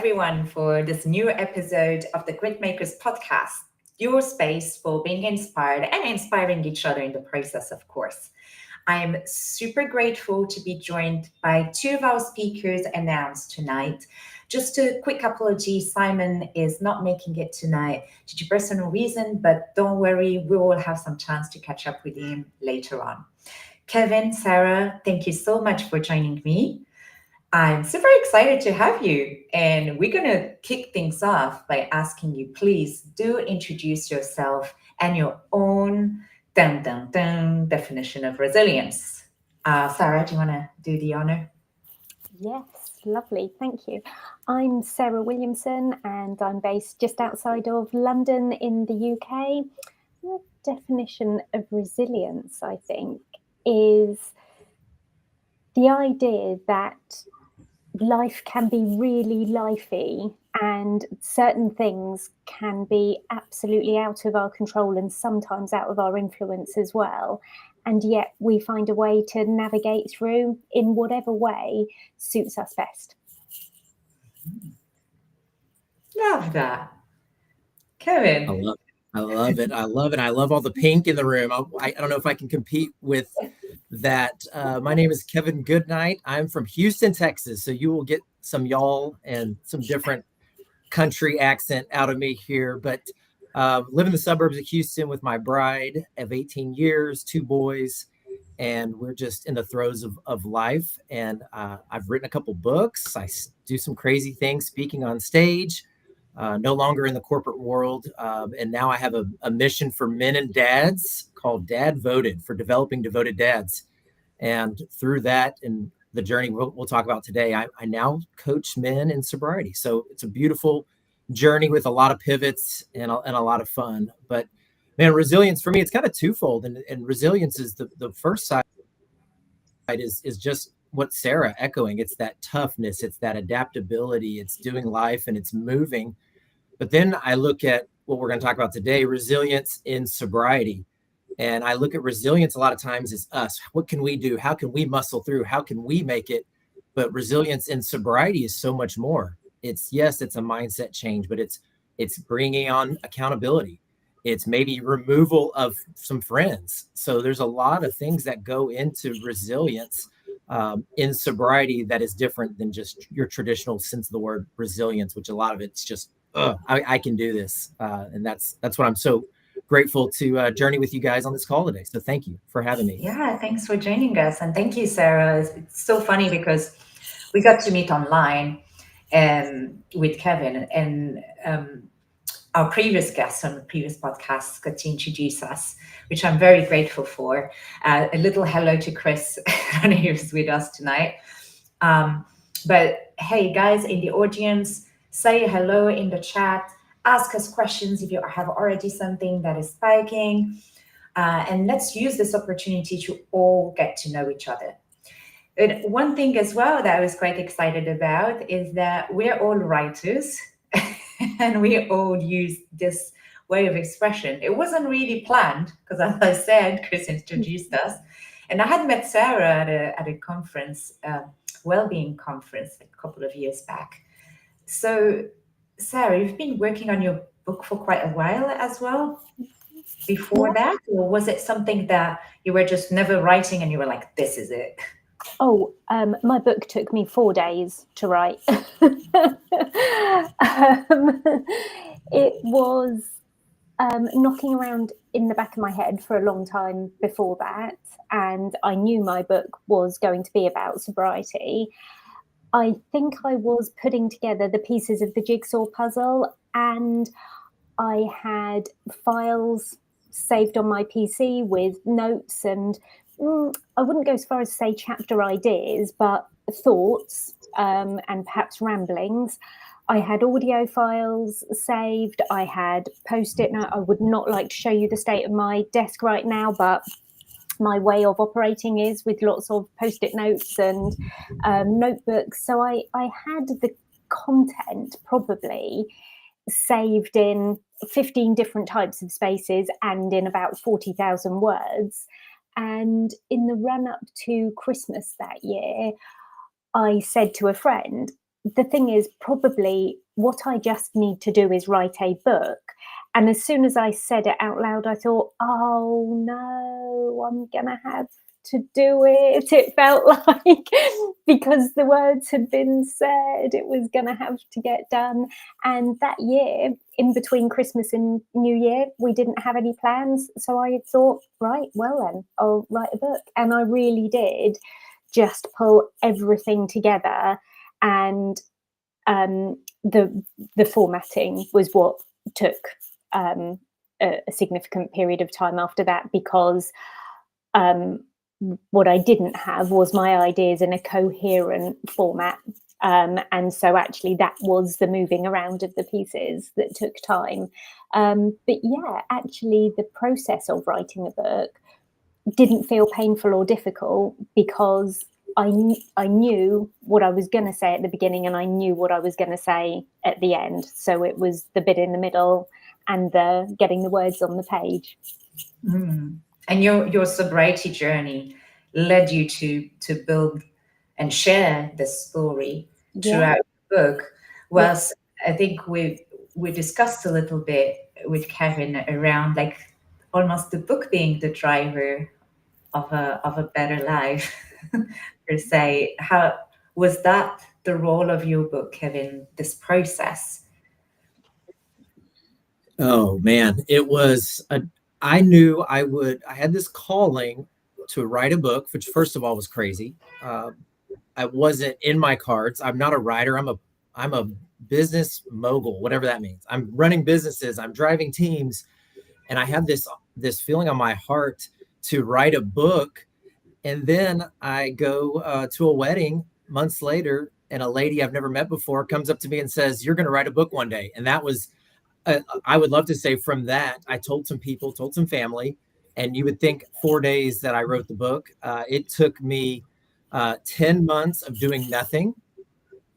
everyone, for this new episode of the Grit Makers podcast, your space for being inspired and inspiring each other in the process, of course. I am super grateful to be joined by two of our speakers announced tonight. Just a quick apology, Simon is not making it tonight due to personal reason, but don't worry, we will have some chance to catch up with him later on. Kevin, Sarah, thank you so much for joining me. I'm super excited to have you, and we're going to kick things off by asking you, please do introduce yourself and your own definition of resilience. Sarah, do you want to do the honor? Yes, lovely, thank you. I'm Sarah Williamson, and I'm based just outside of London in the UK. The definition of resilience, I think, is the idea that life can be really lifey and certain things can be absolutely out of our control and sometimes out of our influence as well. And yet we find a way to navigate through in whatever way suits us best. Love that. Kevin. I love it. I love all the pink in the room. I don't know if I can compete with that. My name is Kevin Goodnight. I'm from Houston, Texas. So you will get some y'all and some different country accent out of me here. But live in the suburbs of Houston with my bride of 18 years, 2 boys. And we're just in the throes of life. And I've written a couple books. I do some crazy things, speaking on stage. No longer in the corporate world. And now I have a mission for men and dads called Dadvoted, for developing devoted dads. And through that and the journey we'll talk about today, I now coach men in sobriety. So it's a beautiful journey with a lot of pivots and a lot of fun. But man, resilience for me, it's kind of twofold. And resilience is the first side is just what Sarah echoing. It's that toughness, it's that adaptability, it's doing life and it's moving. But then I look at what we're going to talk about today, resilience in sobriety. And I look at resilience a lot of times as us. What can we do? How can we muscle through? How can we make it? But resilience in sobriety is so much more. It's a mindset change, but it's bringing on accountability. It's maybe removal of some friends. So there's a lot of things that go into resilience in sobriety that is different than just your traditional sense of the word resilience, which a lot of it's just, I can do this. And that's what I'm so grateful to journey with you guys on this call today. So thank you for having me. Yeah, thanks for joining us. And thank you, Sarah. It's so funny because we got to meet online with Kevin, and our previous guests on the previous podcasts got to introduce us, which I'm very grateful for. A little hello to Chris, who's with us tonight. But hey, guys in the audience, say hello in the chat. Ask us questions if you have already something that is spiking. And let's use this opportunity to all get to know each other. And one thing as well that I was quite excited about is that we're all writers and we all use this way of expression. It wasn't really planned because, as I said, Chris introduced us. And I had met Sarah at a conference, well-being conference, a couple of years back. So, Sarah, you've been working on your book for quite a while as well before that? Or was it something that you were just never writing and you were like, this is it? Oh, my book took me 4 days to write. It was knocking around in the back of my head for a long time before that. And I knew my book was going to be about sobriety. I think I was putting together the pieces of the jigsaw puzzle, and I had files saved on my PC with notes and I wouldn't go as far as say chapter ideas, but thoughts and perhaps ramblings. I had audio files saved. I had post-it note. I would not like to show you the state of my desk right now, but my way of operating is with lots of post-it notes and notebooks. So I had the content probably saved in 15 different types of spaces and in about 40,000 words. And in the run up to Christmas that year, I said to a friend, the thing is, probably what I just need to do is write a book. And as soon as I said it out loud, I thought, oh no, I'm going to have to do it. It felt like, because the words had been said, it was going to have to get done. And that year, in between Christmas and New Year, we didn't have any plans. So I thought, right, well then, I'll write a book. And I really did just pull everything together. And the formatting was what took a significant period of time after that, because what I didn't have was my ideas in a coherent format. And so actually that was the moving around of the pieces that took time. But yeah, actually the process of writing a book didn't feel painful or difficult, because I knew what I was going to say at the beginning, and I knew what I was going to say at the end. So it was the bit in the middle and the getting the words on the page. Mm. And your sobriety journey led you to build and share the story throughout the book. Whilst I think we discussed a little bit with Kevin around like almost the book being the driver of a better life per se. How was that the role of your book, Kevin, this process? Oh man, it was I knew I had this calling to write a book, which first of all was crazy. I wasn't in my cards. I'm not a writer. I'm a business mogul, whatever that means. I'm running businesses, I'm driving teams, and I have this feeling on my heart to write a book. And then I go to a wedding months later, and a lady I've never met before comes up to me and says, "You're going to write a book one day." And that was, I would love to say from that, I told some people, told some family, and you would think 4 days that I wrote the book. It took me 10 months of doing nothing,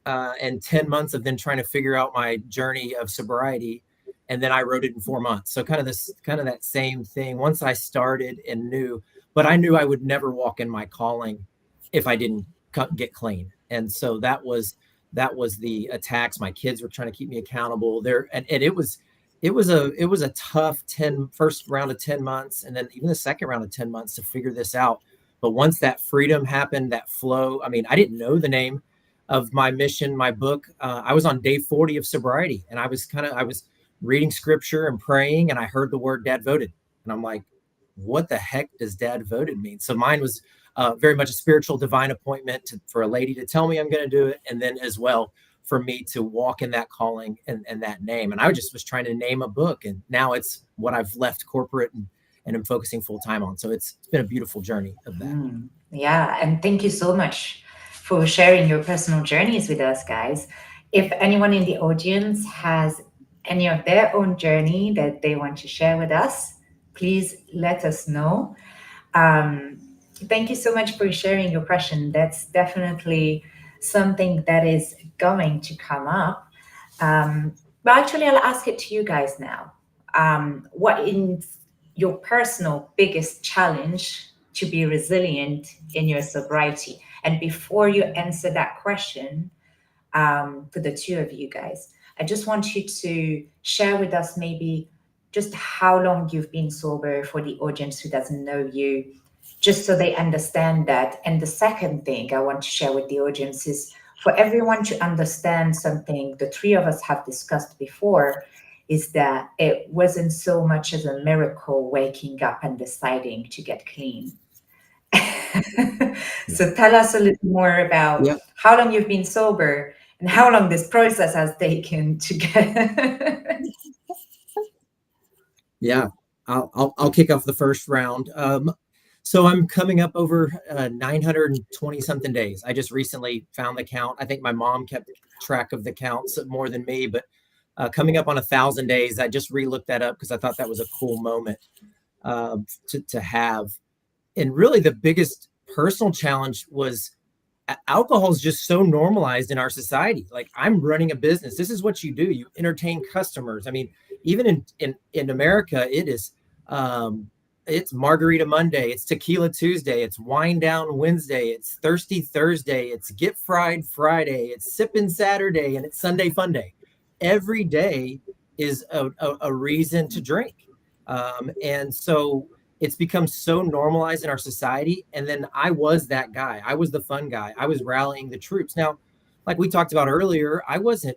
and 10 months of then trying to figure out my journey of sobriety. And then I wrote it in 4 months. So kind of that same thing. Once I started and knew, but I knew I would never walk in my calling if I didn't get clean. And so that was the attacks. My kids were trying to keep me accountable there. And it was a tough first round of 10 months. And then even the second round of 10 months to figure this out. But once that freedom happened, that flow, I mean, I didn't know the name of my mission, my book. I was on day 40 of sobriety, and I was reading scripture and praying, and I heard the word Dadvoted, and I'm like, what the heck does Dadvoted mean? So mine was very much a spiritual divine appointment for a lady to tell me I'm going to do it, and then as well for me to walk in that calling and that name. And I just was trying to name a book, and now it's what I've left corporate and I'm focusing full time on. So it's been a beautiful journey of that. Yeah, and thank you so much for sharing your personal journeys with us, guys. If anyone in the audience has any of their own journey that they want to share with us, please let us know. Thank you so much for sharing your question. That's definitely something that is going to come up. But actually, I'll ask it to you guys now. What is your personal biggest challenge to be resilient in your sobriety? And before you answer that question, for the two of you guys, I just want you to share with us maybe just how long you've been sober for the audience who doesn't know you, just so they understand that. And the second thing I want to share with the audience is for everyone to understand something the three of us have discussed before, is that it wasn't so much as a miracle waking up and deciding to get clean. So tell us a little more about how long you've been sober and how long this process has taken to get. Yeah, I'll kick off the first round. So I'm coming up over 920 something days. I just recently found the count. I think my mom kept track of the counts more than me, but coming up on 1,000 days. I just re-looked that up because I thought that was a cool moment to have. And really the biggest personal challenge was alcohol is just so normalized in our society. Like, I'm running a business. This is what you do. You entertain customers. I mean, even in America, it is it's Margarita Monday, it's Tequila Tuesday, it's Wine Down Wednesday, it's Thirsty Thursday, it's Get Fried Friday, it's Sippin' Saturday, and it's Sunday Fun Day. Every day is a reason to drink. And so it's become so normalized in our society. And then I was that guy. I was the fun guy. I was rallying the troops. Now, like we talked about earlier, I wasn't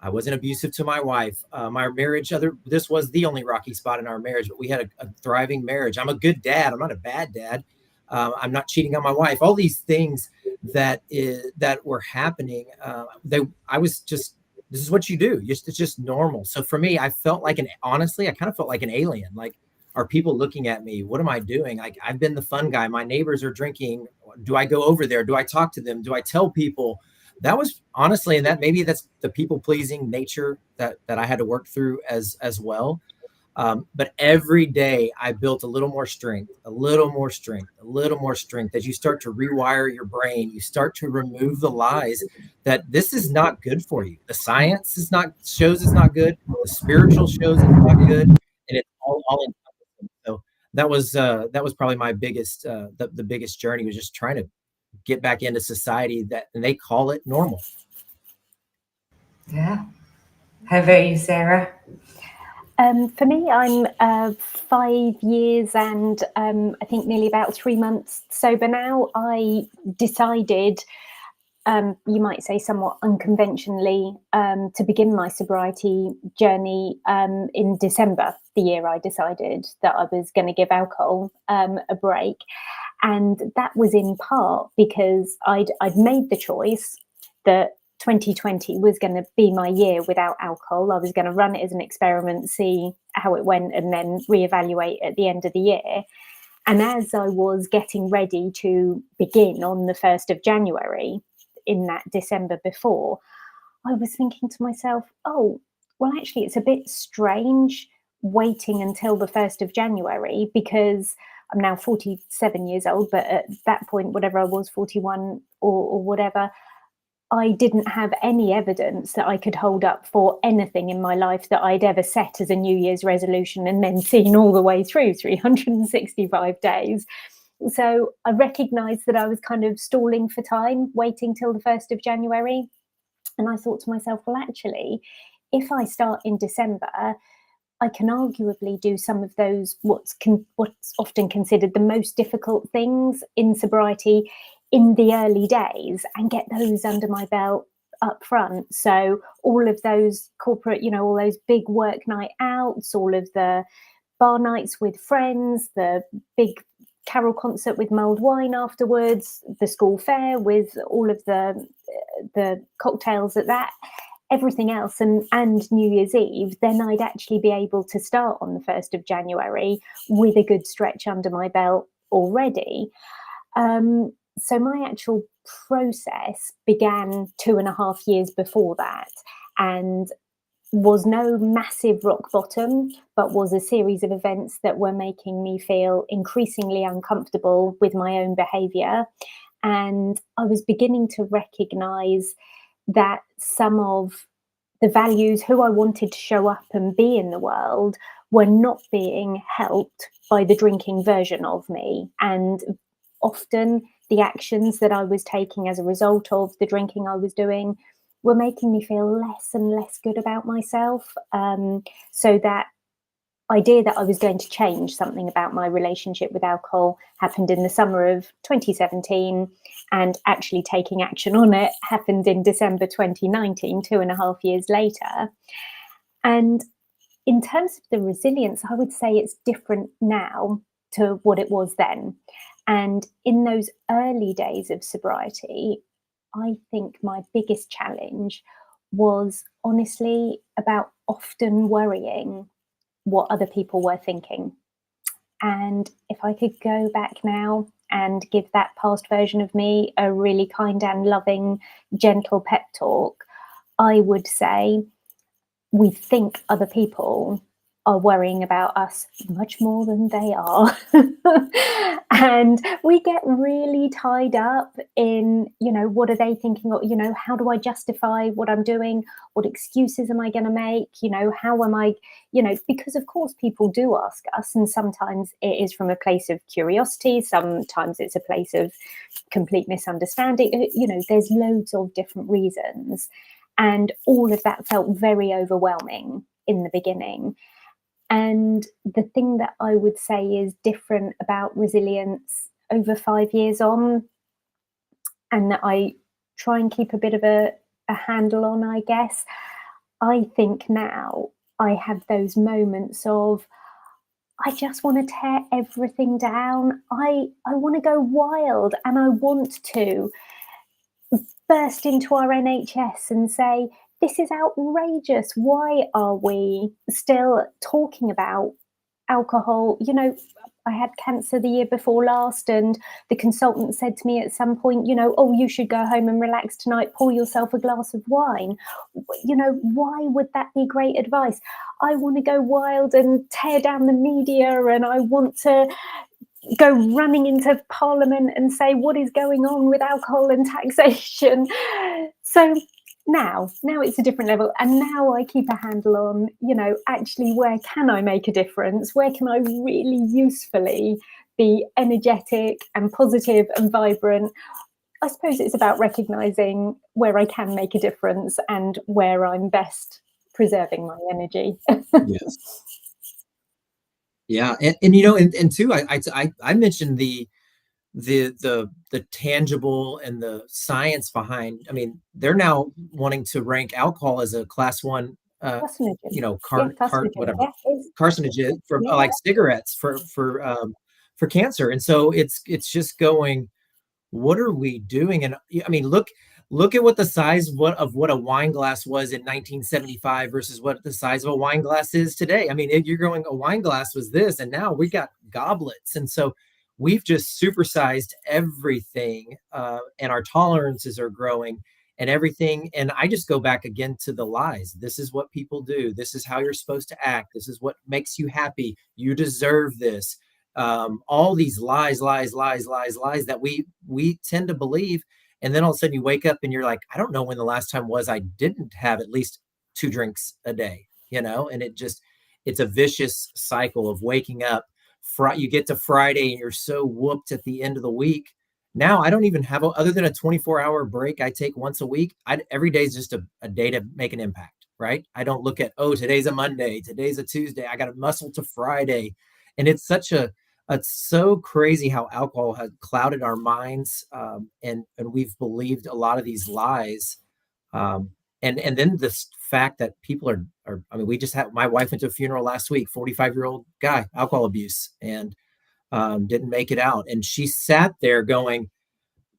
abusive to my wife. My marriage, this was the only rocky spot in our marriage, but we had a thriving marriage. I'm a good dad. I'm not a bad dad. I'm not cheating on my wife. All these things that were happening. This is what you do. It's just normal. So for me, I felt like honestly, I kind of felt like an alien. Like, are people looking at me? What am I doing? Like, I've been the fun guy. My neighbors are drinking. Do I go over there? Do I talk to them? Do I tell people? That was honestly, and maybe that's the people pleasing nature that I had to work through as well. But every day I built a little more strength, a little more strength, a little more strength. As you start to rewire your brain, you start to remove the lies that this is not good for you. The science shows it's not good. The spiritual shows it's not good, and it's all encompassing. So that was probably my biggest the biggest journey, was just trying to get back into society and they call it normal. Yeah. How about you, Sarah? For me, I'm 5 years and I think nearly about 3 months sober now. I decided, you might say somewhat unconventionally, to begin my sobriety journey in December, the year I decided that I was going to give alcohol a break. And that was in part because I'd made the choice that 2020 was going to be my year without alcohol. I was going to run it as an experiment, see how it went, and then reevaluate at the end of the year. And as I was getting ready to begin on the 1st of January, in that December before, I was thinking to myself, oh, well, actually, it's a bit strange waiting until the 1st of January, because I'm now 47 years old, but at that point, whatever I was, 41 or whatever, I didn't have any evidence that I could hold up for anything in my life that I'd ever set as a New Year's resolution and then seen all the way through 365 days. So I recognised that I was kind of stalling for time, waiting till the 1st of January. And I thought to myself, well, actually, if I start in December, I can arguably do some of those what's often considered the most difficult things in sobriety in the early days and get those under my belt up front. So all of those corporate, all those big work night outs, all of the bar nights with friends, the big carol concert with mulled wine afterwards, the school fair with all of the cocktails at that, everything else, and New Year's Eve, then I'd actually be able to start on the 1st of January with a good stretch under my belt already. So my actual process began 2.5 years before that, and was no massive rock bottom, but was a series of events that were making me feel increasingly uncomfortable with my own behaviour. And I was beginning to recognise that some of the values, who I wanted to show up and be in the world, were not being helped by the drinking version of me. And often the actions that I was taking as a result of the drinking I was doing were making me feel less and less good about myself. So that idea that I was going to change something about my relationship with alcohol happened in the summer of 2017, and actually taking action on it happened in December 2019, 2.5 years later. And in terms of the resilience, I would say it's different now to what it was then. And in those early days of sobriety, I think my biggest challenge was honestly about often worrying what other people were thinking. And if I could go back now and give that past version of me a really kind and loving, gentle pep talk, I would say, we think other people are worrying about us much more than they are. And we get really tied up in, what are they thinking? Or, how do I justify what I'm doing? What excuses am I going to make? How am I, because of course people do ask us, and sometimes it is from a place of curiosity. Sometimes it's a place of complete misunderstanding. There's loads of different reasons. And all of that felt very overwhelming in the beginning. And the thing that I would say is different about resilience over 5 years on, and that I try and keep a bit of a handle on, I guess, I think now I have those moments of, I just want to tear everything down. I want to go wild, and I want to burst into our NHS and say, this is outrageous. Why are we still talking about alcohol? I had cancer the year before last, and the consultant said to me at some point, oh, you should go home and relax tonight, pour yourself a glass of wine. Why would that be great advice? I want to go wild and tear down the media, and I want to go running into Parliament and say, what is going on with alcohol and taxation? So now it's a different level, and now I keep a handle on, actually, where can I make a difference? Where can I really usefully be energetic and positive and vibrant? I suppose it's about recognizing where I can make a difference and where I'm best preserving my energy. Yes. Yeah, and too, I mentioned the tangible and the science behind. I mean, they're now wanting to rank alcohol as a class 1, Carcinogen. carcinogen for like cigarettes for cancer. And so it's just going, what are we doing? And I mean, look at what the size of what a wine glass was in 1975 versus what the size of a wine glass is today. I mean, you're going, a wine glass was this, and now we got goblets. And so we've just supersized everything, and our tolerances are growing and everything. And I just go back again to the lies. This is what people do. This is how you're supposed to act. This is what makes you happy. You deserve this. All these lies that we tend to believe. And then all of a sudden you wake up and you're like, I don't know when the last time was I didn't have at least 2 drinks a day, and it's a vicious cycle of waking up. You get to Friday and you're so whooped at the end of the week. Now I don't even have, other than a 24-hour break I take once a week, every day is just a day to make an impact, right? I don't look at, today's a Monday, today's a Tuesday, I got to muscle to Friday. And it's so crazy how alcohol has clouded our minds, and we've believed a lot of these lies. And then this fact that people are I mean, my wife went to a funeral last week, 45-year-old guy, alcohol abuse, and didn't make it out. And she sat there going,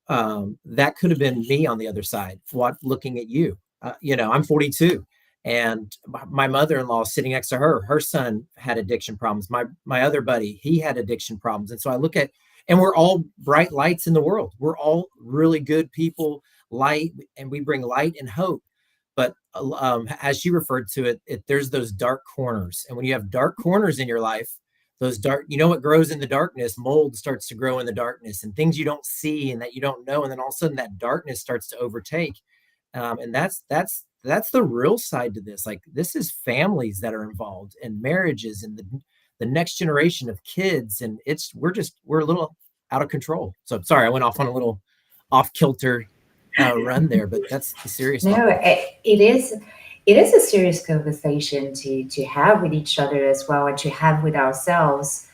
that could have been me on the other side, looking at you. I'm 42. And my mother-in-law is sitting next to her. Her son had addiction problems. My other buddy, he had addiction problems. And so I look at, and we're all bright lights in the world. We're all really good people, light, and we bring light and hope. But as she referred to it, there's those dark corners. And when you have dark corners in your life, those dark, what grows in the darkness? Mold starts to grow in the darkness, and things you don't see and that you don't know. And then all of a sudden that darkness starts to overtake. And that's the real side to this. Like, this is families that are involved, and marriages, and the next generation of kids. And we're a little out of control. So sorry, I went off on a little off kilter run there, but that's the serious No, topic. it is a serious conversation to have with each other as well, and to have with ourselves,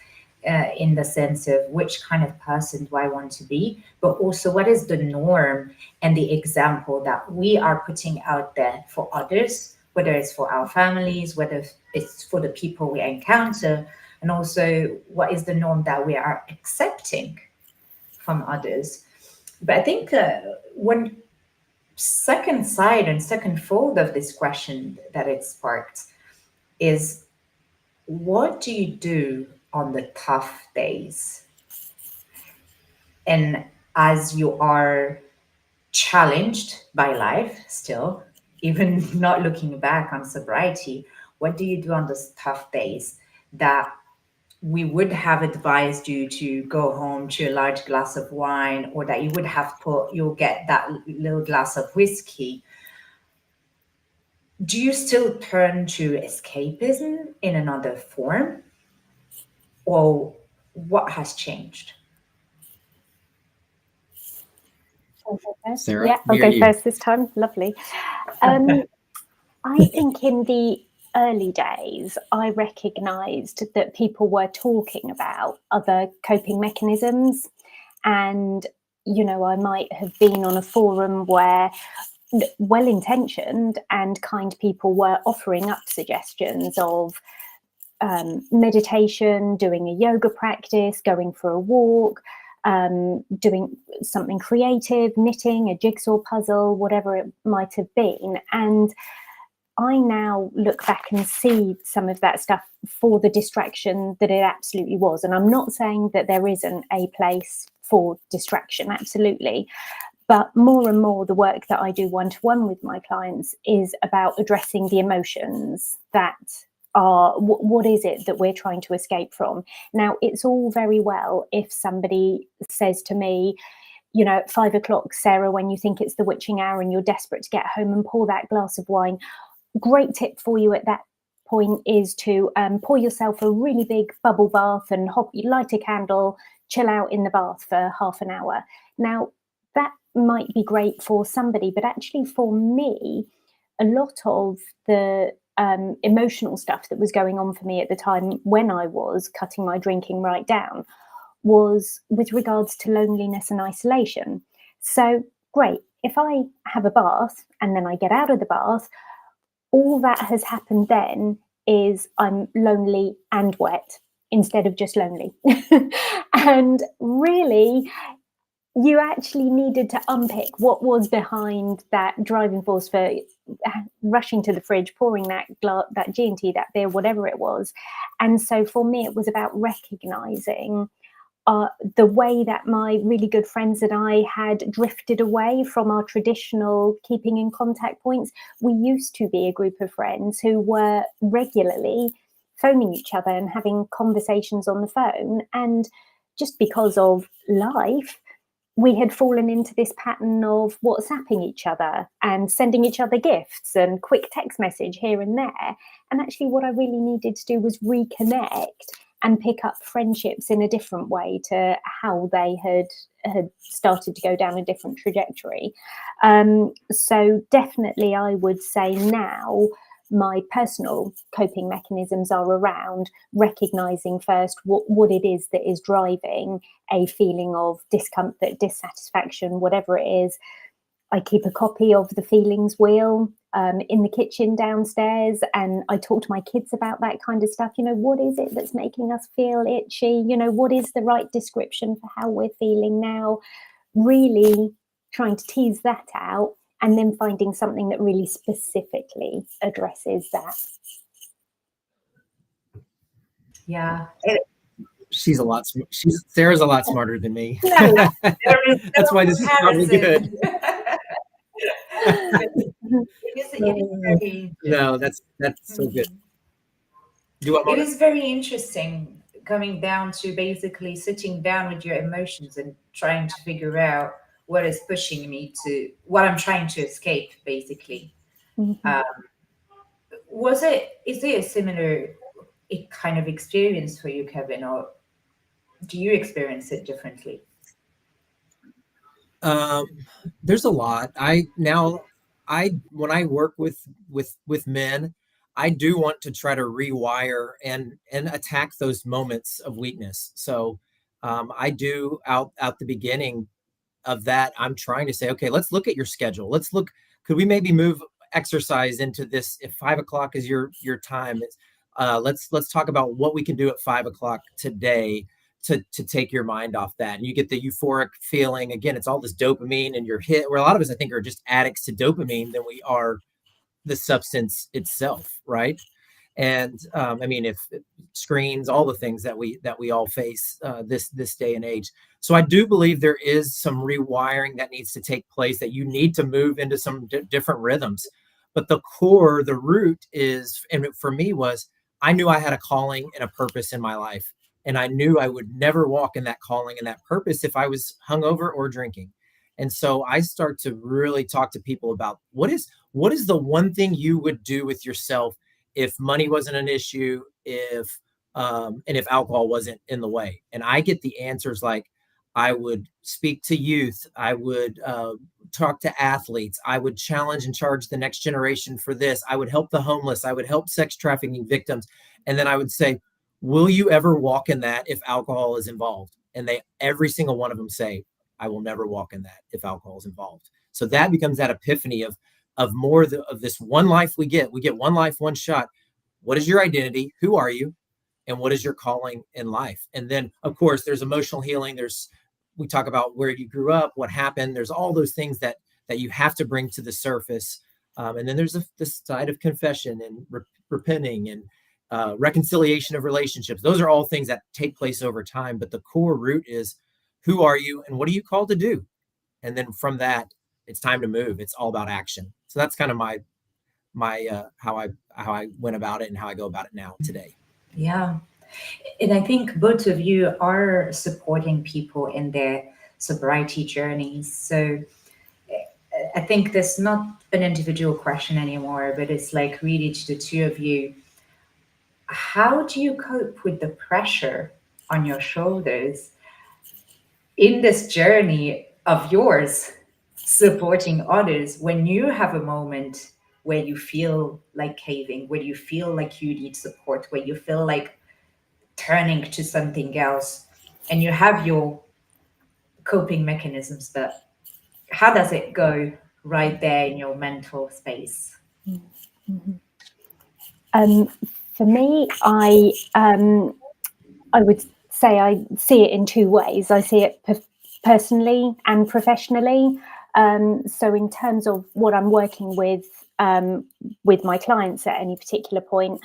in the sense of which kind of person do I want to be, but also what is the norm and the example that we are putting out there for others, whether it's for our families, whether it's for the people we encounter, and also what is the norm that we are accepting from others. But I think one second side and second fold of this question that it sparked is, what do you do on the tough days? And as you are challenged by life still, even not looking back on sobriety, what do you do on those tough days that we would have advised you to go home to a large glass of wine, or that you would have you'll get that little glass of whiskey? Do you still turn to escapism in another form, or what has changed? Sarah, yeah, I'll go first this time. Lovely. I think in the early days, I recognised that people were talking about other coping mechanisms. And, you know, I might have been on a forum where well-intentioned and kind people were offering up suggestions of meditation, doing a yoga practice, going for a walk, doing something creative, knitting, a jigsaw puzzle, whatever it might have been. And I now look back and see some of that stuff for the distraction that it absolutely was. And I'm not saying that there isn't a place for distraction, absolutely. But more and more, the work that I do one-to-one with my clients is about addressing the emotions that are, what is it that we're trying to escape from? Now, it's all very well if somebody says to me, you know, at 5 o'clock, Sarah, when you think it's the witching hour and you're desperate to get home and pour that glass of wine, great tip for you at that point is to pour yourself a really big bubble bath and light a candle, chill out in the bath for half an hour. Now, that might be great for somebody, but actually for me, a lot of the emotional stuff that was going on for me at the time when I was cutting my drinking right down was with regards to loneliness and isolation. So great, if I have a bath and then I get out of the bath, all that has happened then is I'm lonely and wet instead of just lonely. And really, you actually needed to unpick what was behind that driving force for rushing to the fridge, pouring that G&T, that beer, whatever it was. And so for me, it was about recognizing the way that my really good friends and I had drifted away from our traditional keeping in contact points. We used to be a group of friends who were regularly phoning each other and having conversations on the phone. And just because of life, we had fallen into this pattern of WhatsApping each other and sending each other gifts and quick text message here and there. And actually what I really needed to do was reconnect and pick up friendships in a different way to how they had started to go down a different trajectory. So definitely I would say now my personal coping mechanisms are around recognizing first what it is that is driving a feeling of discomfort, dissatisfaction, whatever it is. I keep a copy of the feelings wheel in the kitchen downstairs, and I talk to my kids about that kind of stuff. You know, what is it that's making us feel itchy? You know, what is the right description for how we're feeling now? Really trying to tease that out, and then finding something that really specifically addresses that. Yeah. Sarah's a lot smarter than me. No, That's why this is probably good. No, that's so good. It is very interesting coming down to basically sitting down with your emotions and trying to figure out what is pushing me to what I'm trying to escape, basically. Mm-hmm. Is it a similar kind of experience for you, Kevin, or do you experience it differently? There's a lot. When I work with men, I do want to try to rewire and attack those moments of weakness. So I do out the beginning of that, I'm trying to say, okay, let's look at your schedule. Could we maybe move exercise into this? If 5 o'clock is your time, let's talk about what we can do at 5 o'clock today to take your mind off that. And you get the euphoric feeling. Again, it's all this dopamine and your hit, where a lot of us, I think, are just addicts to dopamine than we are the substance itself, right? And I mean, if screens, all the things that we all face this day and age. So I do believe there is some rewiring that needs to take place, that you need to move into some different rhythms. But the core, the root is, and for me was, I knew I had a calling and a purpose in my life. And I knew I would never walk in that calling and that purpose if I was hungover or drinking. And so I start to really talk to people about what is the one thing you would do with yourself if money wasn't an issue, if and if alcohol wasn't in the way. And I get the answers like, I would speak to youth, I would talk to athletes, I would challenge and charge the next generation for this, I would help the homeless, I would help sex trafficking victims. And then I would say, will you ever walk in that if alcohol is involved? And every single one of them say, I will never walk in that if alcohol is involved. So that becomes that epiphany of more of this one life we get. We get one life, one shot. What is your identity? Who are you? And what is your calling in life? And then, of course, there's emotional healing. We talk about where you grew up, what happened. There's all those things that you have to bring to the surface. And then there's this side of confession and repenting and reconciliation of relationships. Those are all things that take place over time. But the core root is, who are you and what are you called to do? And then from that, it's time to move. It's all about action. So that's kind of my how I went about it and how I go about it now today. Yeah. And I think both of you are supporting people in their sobriety journeys. So I think there's not an individual question anymore, but it's like really to the two of you. How do you cope with the pressure on your shoulders in this journey of yours, supporting others, when you have a moment where you feel like caving, where you feel like you need support, where you feel like turning to something else, and you have your coping mechanisms, but how does it go right there in your mental space? Mm-hmm. For me, I would say I see it in two ways. I see it personally and professionally. So in terms of what I'm working with my clients at any particular point,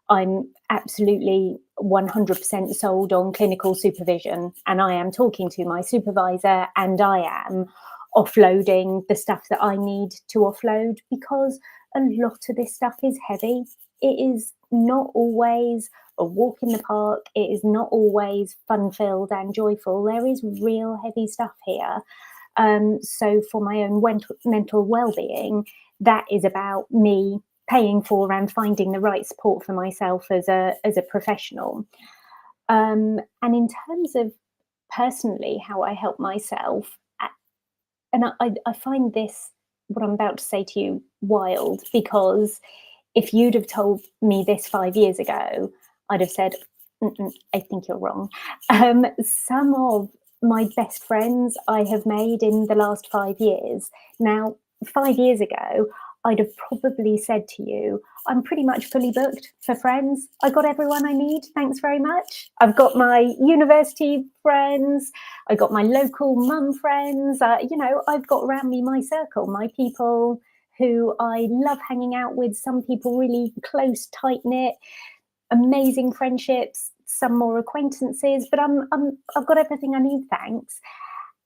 I'm absolutely 100% sold on clinical supervision, and I am talking to my supervisor and I am offloading the stuff that I need to offload, because a lot of this stuff is heavy. It is not always a walk in the park. It is not always fun-filled and joyful. There is real heavy stuff here. So for my own mental well-being, that is about me paying for and finding the right support for myself as a professional. And in terms of personally how I help myself, and I find this, what I'm about to say to you, wild, because if you'd have told me this 5 years ago, I'd have said, I think you're wrong. Some of my best friends I have made in the last 5 years. Now, 5 years ago, I'd have probably said to you, I'm pretty much fully booked for friends. I got everyone I need. Thanks very much. I've got my university friends. I got my local mum friends. I've got around me my circle, my people who I love hanging out with. Some people really close, tight knit, amazing friendships. Some more acquaintances. But I've got everything I need. Thanks.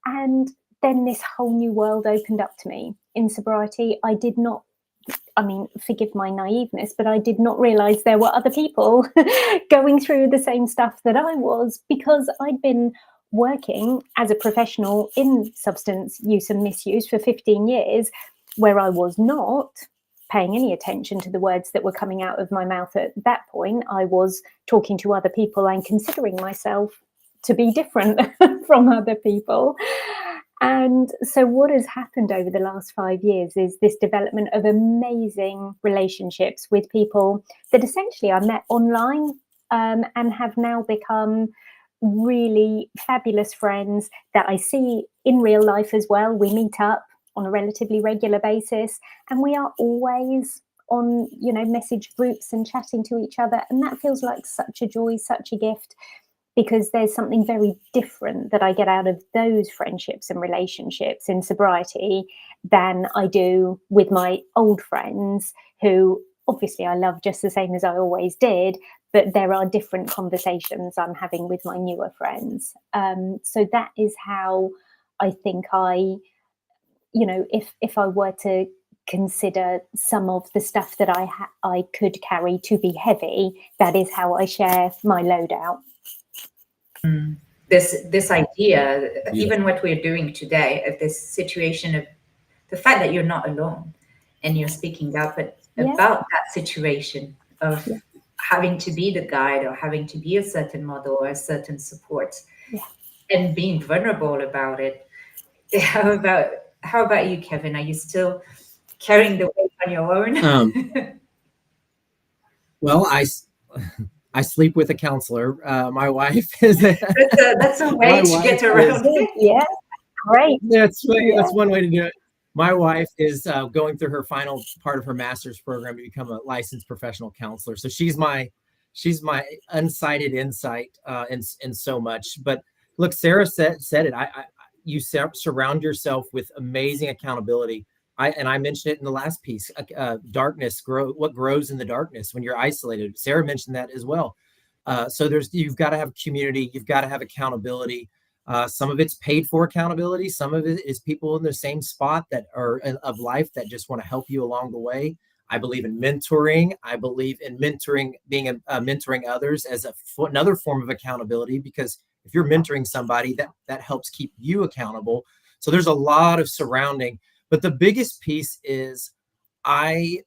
And then this whole new world opened up to me in sobriety. I did not, forgive my naiveness, but I did not realize there were other people going through the same stuff that I was, because I'd been working as a professional in substance use and misuse for 15 years, where I was not paying any attention to the words that were coming out of my mouth at that point. I was talking to other people and considering myself to be different from other people. And so what has happened over the last 5 years is this development of amazing relationships with people that essentially I met online and have now become really fabulous friends that I see in real life as well. We meet up on a relatively regular basis, and we are always on, message groups and chatting to each other. And that feels like such a joy, such a gift, because there's something very different that I get out of those friendships and relationships in sobriety than I do with my old friends, who obviously I love just the same as I always did, but there are different conversations I'm having with my newer friends. So that is how I think if I were to consider some of the stuff that I could carry to be heavy. That is how I share my load out. This idea, even what we're doing today, of this situation of the fact that you're not alone and you're speaking out, but about that situation of having to be the guide or having to be a certain model or a certain support, and being vulnerable about it. How about you, Kevin? Are you still carrying the weight on your own? Well, I sleep with a counselor. My wife is. That's a way to get around it. Yeah, great. That's one way to do it. My wife is going through her final part of her master's program to become a licensed professional counselor. So she's my unsighted insight in so much. But look, Sarah said it. You surround yourself with amazing accountability. I mentioned it in the last piece. Darkness what grows in the darkness when you're isolated. Sarah mentioned that as well. So you've got to have community. You've got to have accountability. Some of it's paid for accountability. Some of it is people in the same spot that are of life that just want to help you along the way. I believe in mentoring. I believe in being mentoring others as another form of accountability, because if you're mentoring somebody, that helps keep you accountable. So there's a lot of surrounding, but the biggest piece is I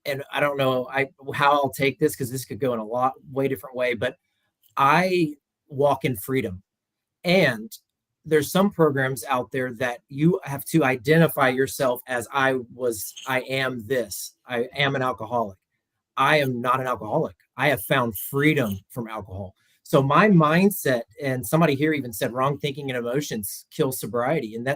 don't know how I'll take this, because this could go in a way different way, but I walk in freedom. And there's some programs out there that you have to identify yourself as I am this. I am an alcoholic. I am not an alcoholic. I have found freedom from alcohol. So my mindset, and somebody here even said wrong thinking and emotions kill sobriety. And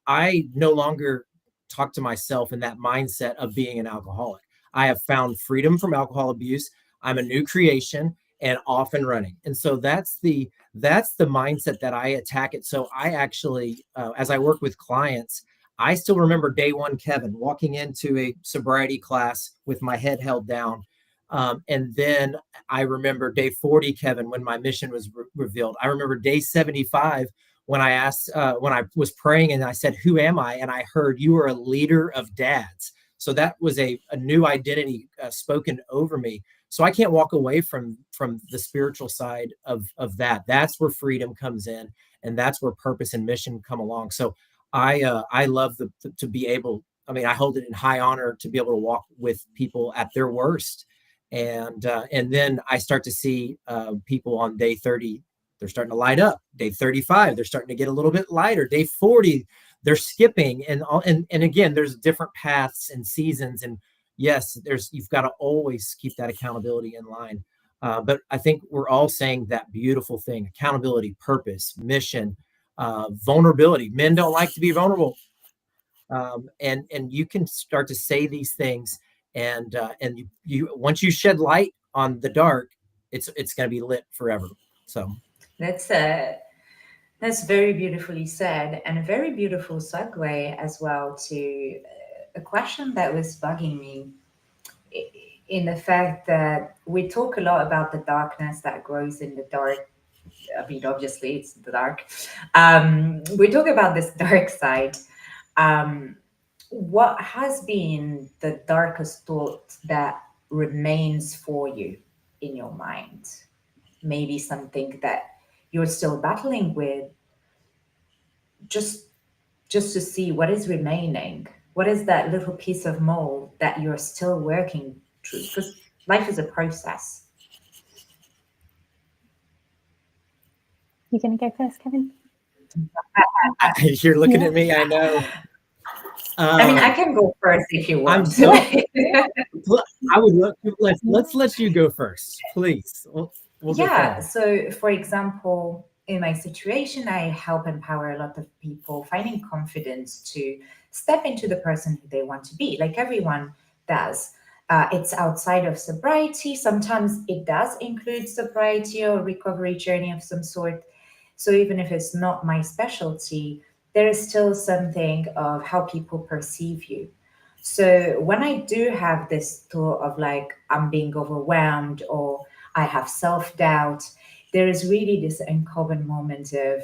I no longer talk to myself in that mindset of being an alcoholic. I have found freedom from alcohol abuse. I'm a new creation and off and running. And so that's the mindset that I attack it. So I actually, as I work with clients, I still remember day one, Kevin, walking into a sobriety class with my head held down. And then I remember day 40, Kevin, when my mission was revealed. I remember day 75, when I asked, when I was praying and I said, who am I? And I heard, you are a leader of dads. So that was a new identity spoken over me. So I can't walk away from the spiritual side of that. That's where freedom comes in, and that's where purpose and mission come along. So I love to be able. I mean, I hold it in high honor to be able to walk with people at their worst, and then I start to see people on day 30. They're starting to light up. Day 35, they're starting to get a little bit lighter. Day 40, they're skipping, and again, there's different paths and seasons, and yes, you've got to always keep that accountability in line. But I think we're all saying that beautiful thing: accountability, purpose, mission, vulnerability. Men don't like to be vulnerable. And you can start to say these things, and you once you shed light on the dark, it's going to be lit forever. So that's very beautifully said, and a very beautiful segue as well to a question that was bugging me, in the fact that we talk a lot about the darkness that grows in the dark. I mean, obviously it's the dark. We talk about this dark side. What has been the darkest thought that remains for you in your mind? Maybe something that you're still battling with, just to see what is remaining. What is that little piece of mold that you're still working through? Because life is a process. You're going to go first, Kevin? You're looking at me, I know. I mean, I can go first if you want. I would love to. Let's let you go first, please. We'll yeah. So, for example, in my situation, I help empower a lot of people finding confidence to step into the person who they want to be, like everyone does. It's outside of sobriety. Sometimes it does include sobriety or recovery journey of some sort. So even if it's not my specialty, there is still something of how people perceive you. So when I do have this thought of like, I'm being overwhelmed or I have self-doubt, there is really this uncommon moment of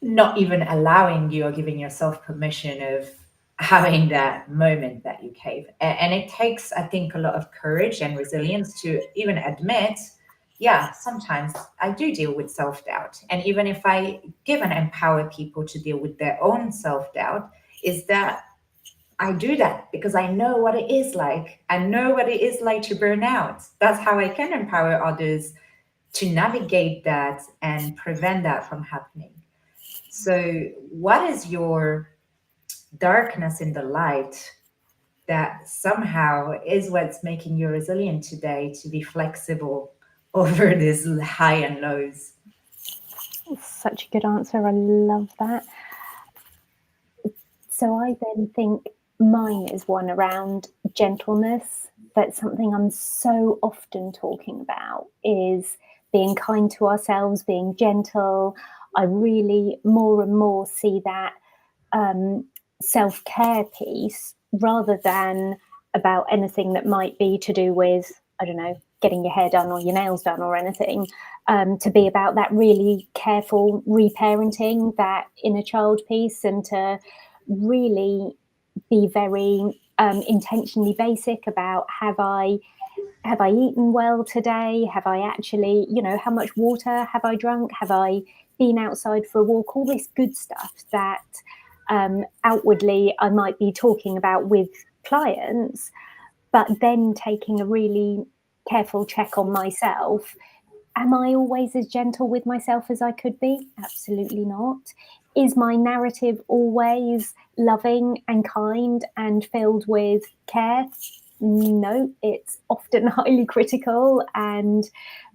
not even allowing you or giving yourself permission of having that moment that you cave. And it takes, I think, a lot of courage and resilience to even admit, yeah, sometimes I do deal with self-doubt. And even if I give and empower people to deal with their own self-doubt, is that I do that because I know what it is like. I know what it is like to burn out. That's how I can empower others to navigate that and prevent that from happening. So, what is your darkness in the light that somehow is what's making you resilient today to be flexible over these high and lows? Such a good answer. I love that. So I then think mine is one around gentleness. That's something I'm so often talking about, is being kind to ourselves, being gentle. I really more and more see that self-care piece rather than about anything that might be to do with, I don't know, getting your hair done or your nails done or anything, to be about that really careful reparenting, that inner child piece, and to really be very intentionally basic about have I eaten well today? Have I actually, how much water have I drunk? Have I been outside for a walk? All this good stuff that outwardly I might be talking about with clients, but then taking a really careful check on myself. Am I always as gentle with myself as I could be? Absolutely not. Is my narrative always loving and kind and filled with care? No, it's often highly critical and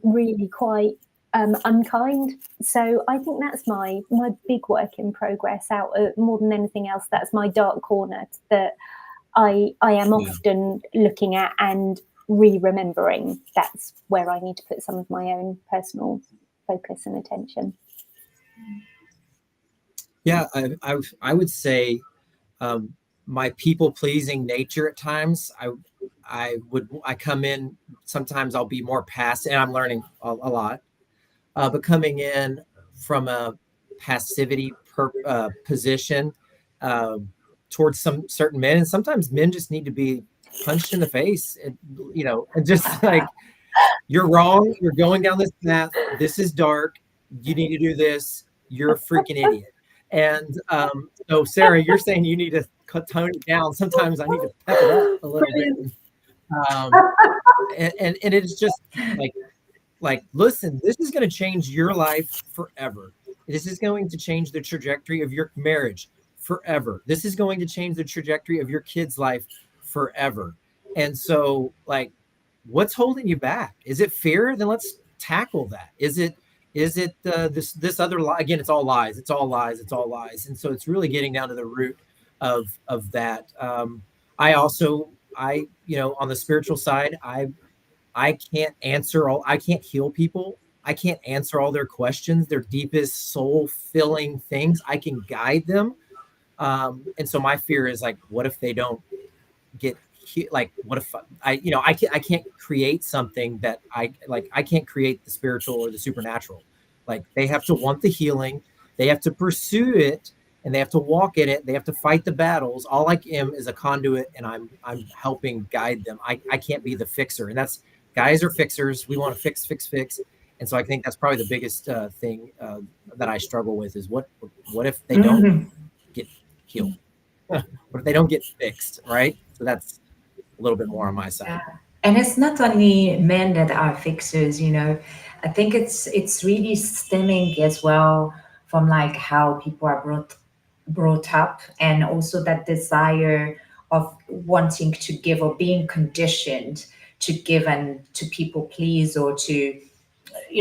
really quite unkind. So I think that's my big work in progress. Out of, more than anything else, that's my dark corner that I am often looking at and remembering. That's where I need to put some of my own personal focus and attention. Yeah, I would say my people pleasing nature at times. I come in, sometimes I'll be more passive, and I'm learning a lot, but coming in from a passivity position towards some certain men, and sometimes men just need to be punched in the face, and and just like, you're wrong, you're going down this path, this is dark, you need to do this, you're a freaking idiot. And so Sarah, you're saying you need to tone it down. Sometimes I need to pep it up a little bit. And it's just like, listen, this is going to change your life forever. This is going to change the trajectory of your marriage forever. This is going to change the trajectory of your kid's life forever. And so, like, what's holding you back? Is it fear? Then let's tackle that. Is it this other lie? Again, it's all lies. It's all lies. It's all lies. And so it's really getting down to the root of that. I also, on the spiritual side, I can't heal people. I can't answer all their questions, their deepest soul filling things. I can guide them. And so my fear is, like, what if they don't get, like, what if I can't create something that I can't create the spiritual or the supernatural. Like, they have to want the healing, they have to pursue it, and they have to walk in it. They have to fight the battles. All I am is a conduit, and I'm helping guide them. I can't be the fixer. And that's, guys are fixers. We want to fix. And so I think that's probably the biggest thing that I struggle with is what if they don't get healed? What if they don't get fixed, right? So that's a little bit more on my side. Yeah. And it's not only men that are fixers, I think it's really stemming as well from, like, how people are brought up, and also that desire of wanting to give, or being conditioned to give and to people please, or to,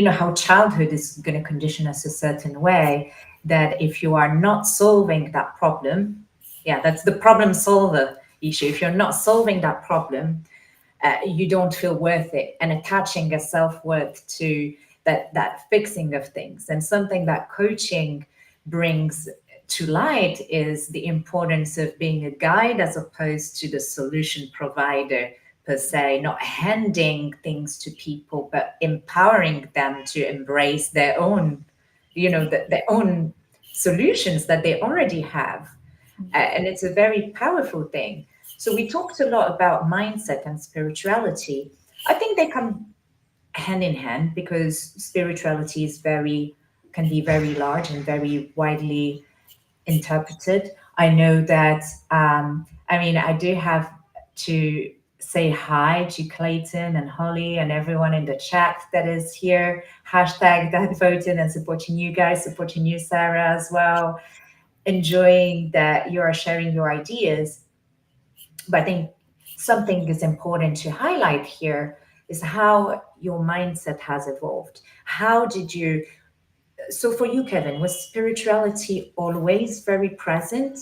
how childhood is going to condition us a certain way, that if you are not solving that problem, that's the problem solver issue. If you're not solving that problem, you don't feel worth it, and attaching a self-worth to that fixing of things. And something that coaching brings to light is the importance of being a guide as opposed to the solution provider per se, not handing things to people, but empowering them to embrace their own, their own solutions that they already have. And it's a very powerful thing. So we talked a lot about mindset and spirituality. I think they come hand in hand because spirituality can be very large and very widely interpreted. I know that, I mean, I do have to say hi to Clayton and Holly and everyone in the chat that is here. Hashtag Dadvoted and supporting you guys, supporting you, Sarah, as well. Enjoying that you are sharing your ideas. But I think something is important to highlight here is how your mindset has evolved. How did you, so for you, Kevin, was spirituality always very present?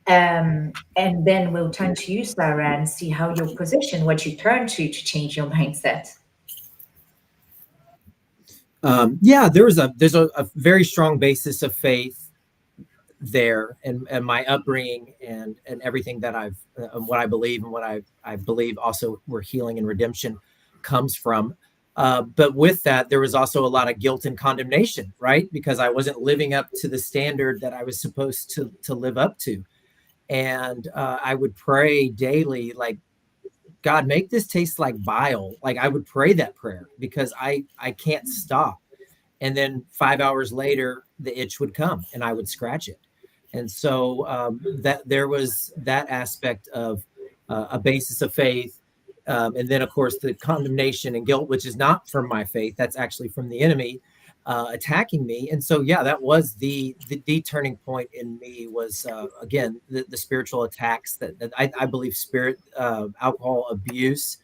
And then we'll turn to you, Sarah, and see how your position, what you turn to change your mindset. Yeah, there's a very strong basis of faith there, and my upbringing and everything that I've what I believe and what I believe also where healing and redemption comes from. But with that, there was also a lot of guilt and condemnation, right? Because I wasn't living up to the standard that I was supposed to live up to. And I would pray daily, like, God, make this taste like bile. Like, I would pray that prayer because I can't stop. And then 5 hours later, the itch would come and I would scratch it. And so that there was that aspect of a basis of faith. And then, of course, the condemnation and guilt, which is not from my faith, that's actually from the enemy attacking me. And so, yeah, that was the turning point in me was, again, the spiritual attacks that I believe alcohol abuse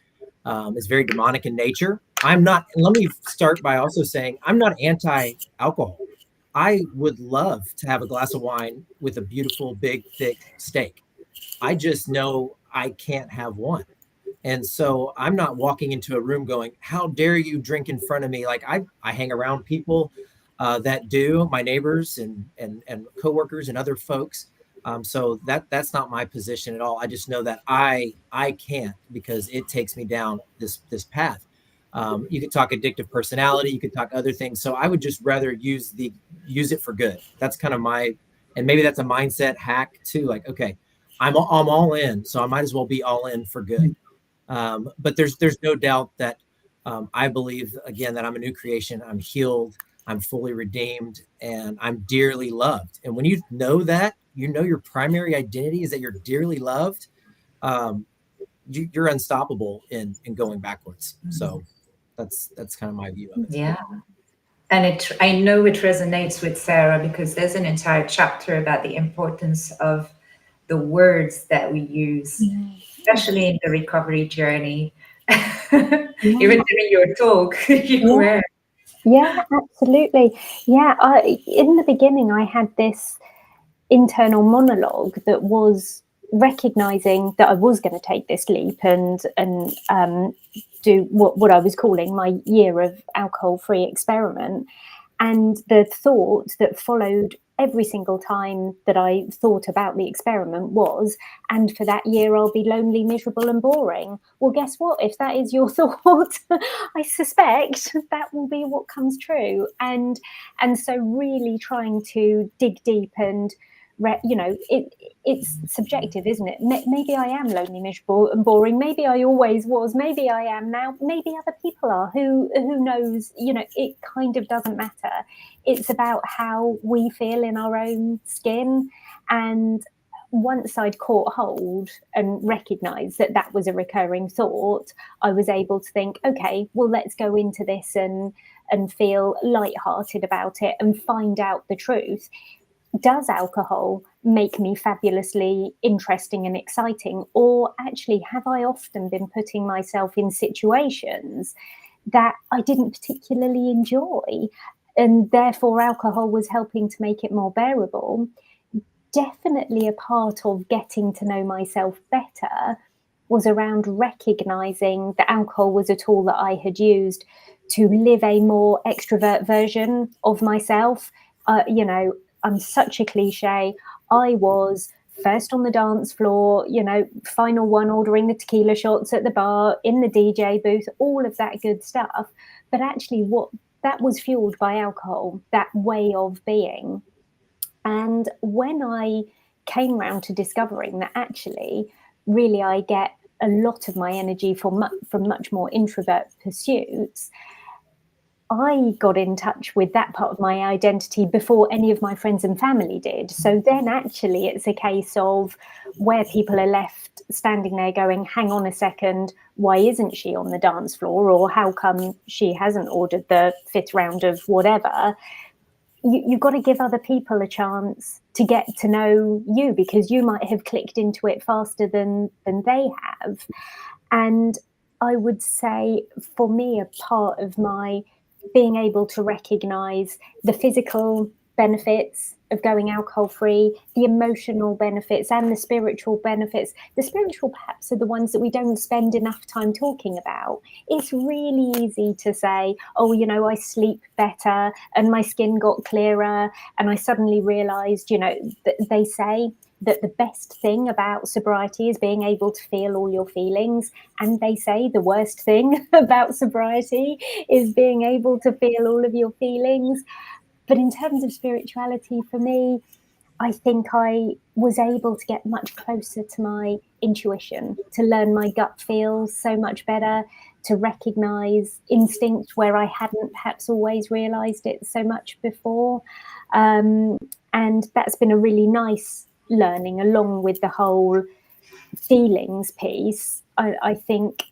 is very demonic in nature. I'm not, and let me start by also saying I'm not anti-alcohol. I would love to have a glass of wine with a beautiful, big, thick steak. I just know I can't have one. And so I'm not walking into a room going, how dare you drink in front of me? Like I hang around people that do, my neighbors and coworkers and other folks. So that's not my position at all. I just know that I can't because it takes me down this path. You could talk addictive personality, you could talk other things. So I would just rather use it for good. That's kind of and maybe that's a mindset hack too. Like, okay, I'm all in, so I might as well be all in for good. But there's no doubt that I believe again that I'm a new creation. I'm healed. I'm fully redeemed, and I'm dearly loved. And when you know that, you know your primary identity is that you're dearly loved. You're unstoppable in going backwards. So that's kind of my view of it. Yeah. And I know it resonates with Sarah because there's an entire chapter about the importance of the words that we use, especially in the recovery journey. Even during your talk, you were. Yeah, absolutely. Yeah, in the beginning, I had this internal monologue that was recognizing that I was going to take this leap and do what I was calling my year of alcohol-free experiment. And the thought that followed every single time that I thought about the experiment was, and for that year I'll be lonely, miserable and boring. Well, guess what? If that is your thought, I suspect that will be what comes true. And so really trying to dig deep and it's subjective, isn't it? Maybe I am lonely, miserable and boring. Maybe I always was. Maybe I am now. Maybe other people are. Who knows? It kind of doesn't matter. It's about how we feel in our own skin. And once I'd caught hold and recognized that was a recurring thought, I was able to think, okay, well, let's go into this and feel lighthearted about it and find out the truth. Does alcohol make me fabulously interesting and exciting? Or actually, have I often been putting myself in situations that I didn't particularly enjoy? And therefore, alcohol was helping to make it more bearable. Definitely a part of getting to know myself better was around recognizing that alcohol was a tool that I had used to live a more extrovert version of myself. I'm such a cliche. I was first on the dance floor, final one ordering the tequila shots at the bar, in the DJ booth, all of that good stuff. But actually what that was fueled by alcohol, that way of being. And when I came round to discovering that actually, really, I get a lot of my energy from much more introvert pursuits. I got in touch with that part of my identity before any of my friends and family did. So then actually it's a case of where people are left standing there going, hang on a second, why isn't she on the dance floor? Or how come she hasn't ordered the 5th round of whatever? You've got to give other people a chance to get to know you, because you might have clicked into it faster than they have. And I would say for me, a part of my being able to recognize the physical benefits of going alcohol free, the emotional benefits and the spiritual benefits. The spiritual perhaps are the ones that we don't spend enough time talking about. It's really easy to say, oh, you know, I sleep better and my skin got clearer. And I suddenly realized, you know, they say that the best thing about sobriety is being able to feel all your feelings. And they say the worst thing about sobriety is being able to feel all of your feelings. But in terms of spirituality, for me, I think I was able to get much closer to my intuition, to learn my gut feel so much better, to recognize instinct where I hadn't perhaps always realized it so much before. And that's been a really nice learning, along with the whole feelings piece. I think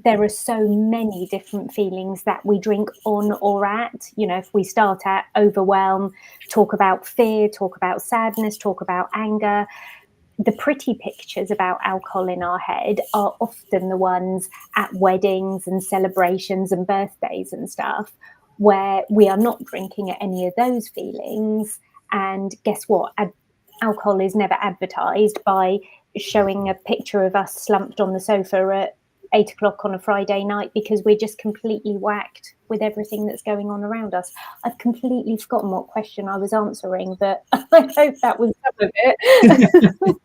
there are so many different feelings that we drink on or at. You know, if we start at overwhelm, talk about fear, talk about sadness, talk about anger, the pretty pictures about alcohol in our head are often the ones at weddings and celebrations and birthdays and stuff, where we are not drinking at any of those feelings. And guess what? Alcohol is never advertised by showing a picture of us slumped on the sofa at 8 o'clock on a Friday night, because we're just completely whacked with everything that's going on around us. I've completely forgotten what question I was answering, but I hope that was some of it.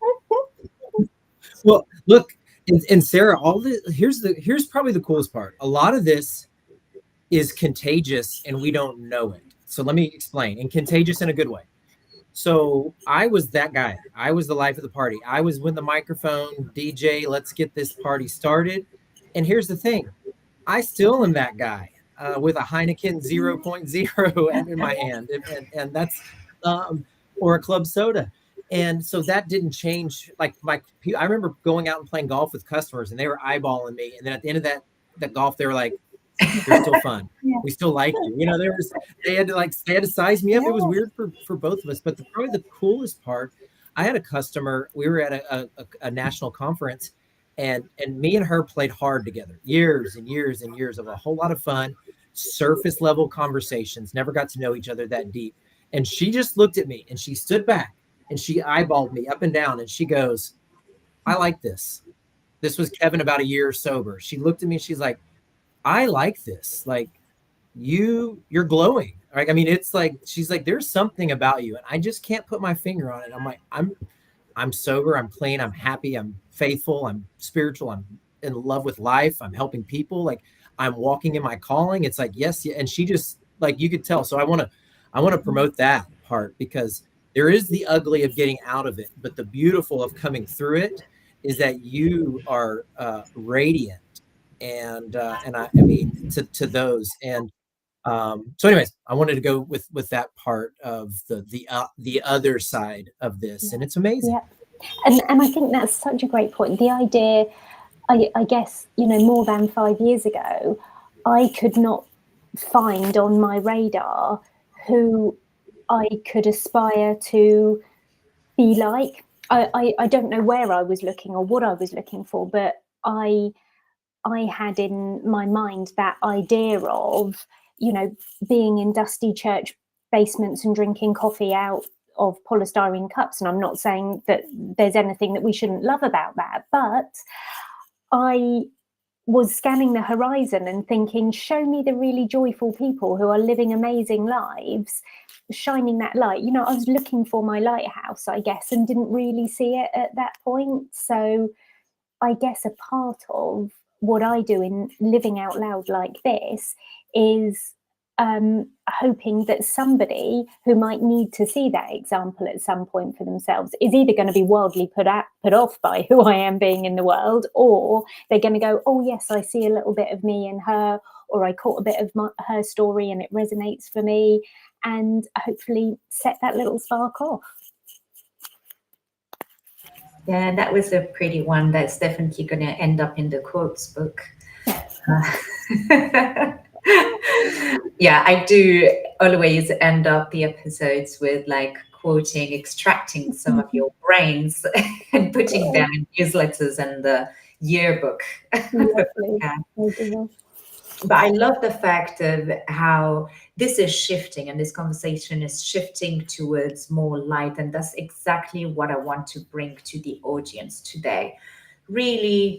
Well, look, and Sarah, here's probably the coolest part. A lot of this is contagious and we don't know it. So let me explain, and contagious in a good way. So I was that guy. I was the life of the party. I was with the microphone, DJ, let's get this party started. And here's the thing. I still am that guy with a Heineken 0.0 in my hand. And that's, or a club soda. And so that didn't change. Like I remember going out and playing golf with customers and they were eyeballing me. And then at the end of that golf, they were like, you're still fun. Yeah. We still like you. You know, they had to size me up. Yeah. It was weird for both of us. But probably the coolest part, I had a customer, we were at a national conference, and me and her played hard together, years and years and years of a whole lot of fun, surface level conversations, never got to know each other that deep. And she just looked at me and she stood back and she eyeballed me up and down and she goes, I like this. This was Kevin about a year sober. She looked at me and she's like, I like this. Like you're glowing. Right? I mean, it's like, she's like, there's something about you. And I just can't put my finger on it. I'm like, I'm sober. I'm clean. I'm happy. I'm faithful. I'm spiritual. I'm in love with life. I'm helping people. Like I'm walking in my calling. It's like, yes. Yeah. And she just like, you could tell. So I want to promote that part, because there is the ugly of getting out of it, but the beautiful of coming through it is that you are radiant. And I mean to those. And so anyways, I wanted to go with that part of the other side of this. And it's amazing. Yeah. And I think that's such a great point. The idea, I guess, you know, more than 5 years ago, I could not find on my radar who I could aspire to be like. I don't know where I was looking or what I was looking for, but I had in my mind that idea of, you know, being in dusty church basements and drinking coffee out of polystyrene cups. And I'm not saying that there's anything that we shouldn't love about that, but I was scanning the horizon and thinking, show me the really joyful people who are living amazing lives, shining that light. You know, I was looking for my lighthouse, I guess, and didn't really see it at that point. So I guess a part of what I do in living out loud like this is hoping that somebody who might need to see that example at some point for themselves is either going to be wildly put off by who I am being in the world, or they're going to go, oh yes, I see a little bit of me in her, or I caught a bit of her story and it resonates for me, and hopefully set that little spark off. Yeah, that was a pretty one. That's definitely going to end up in the quotes book. Yeah, I do always end up the episodes with like quoting, extracting some of your brains and putting them in newsletters and the yearbook. Yeah. But I love the fact of how this is shifting, and this conversation is shifting towards more light. And that's exactly what I want to bring to the audience today. Really,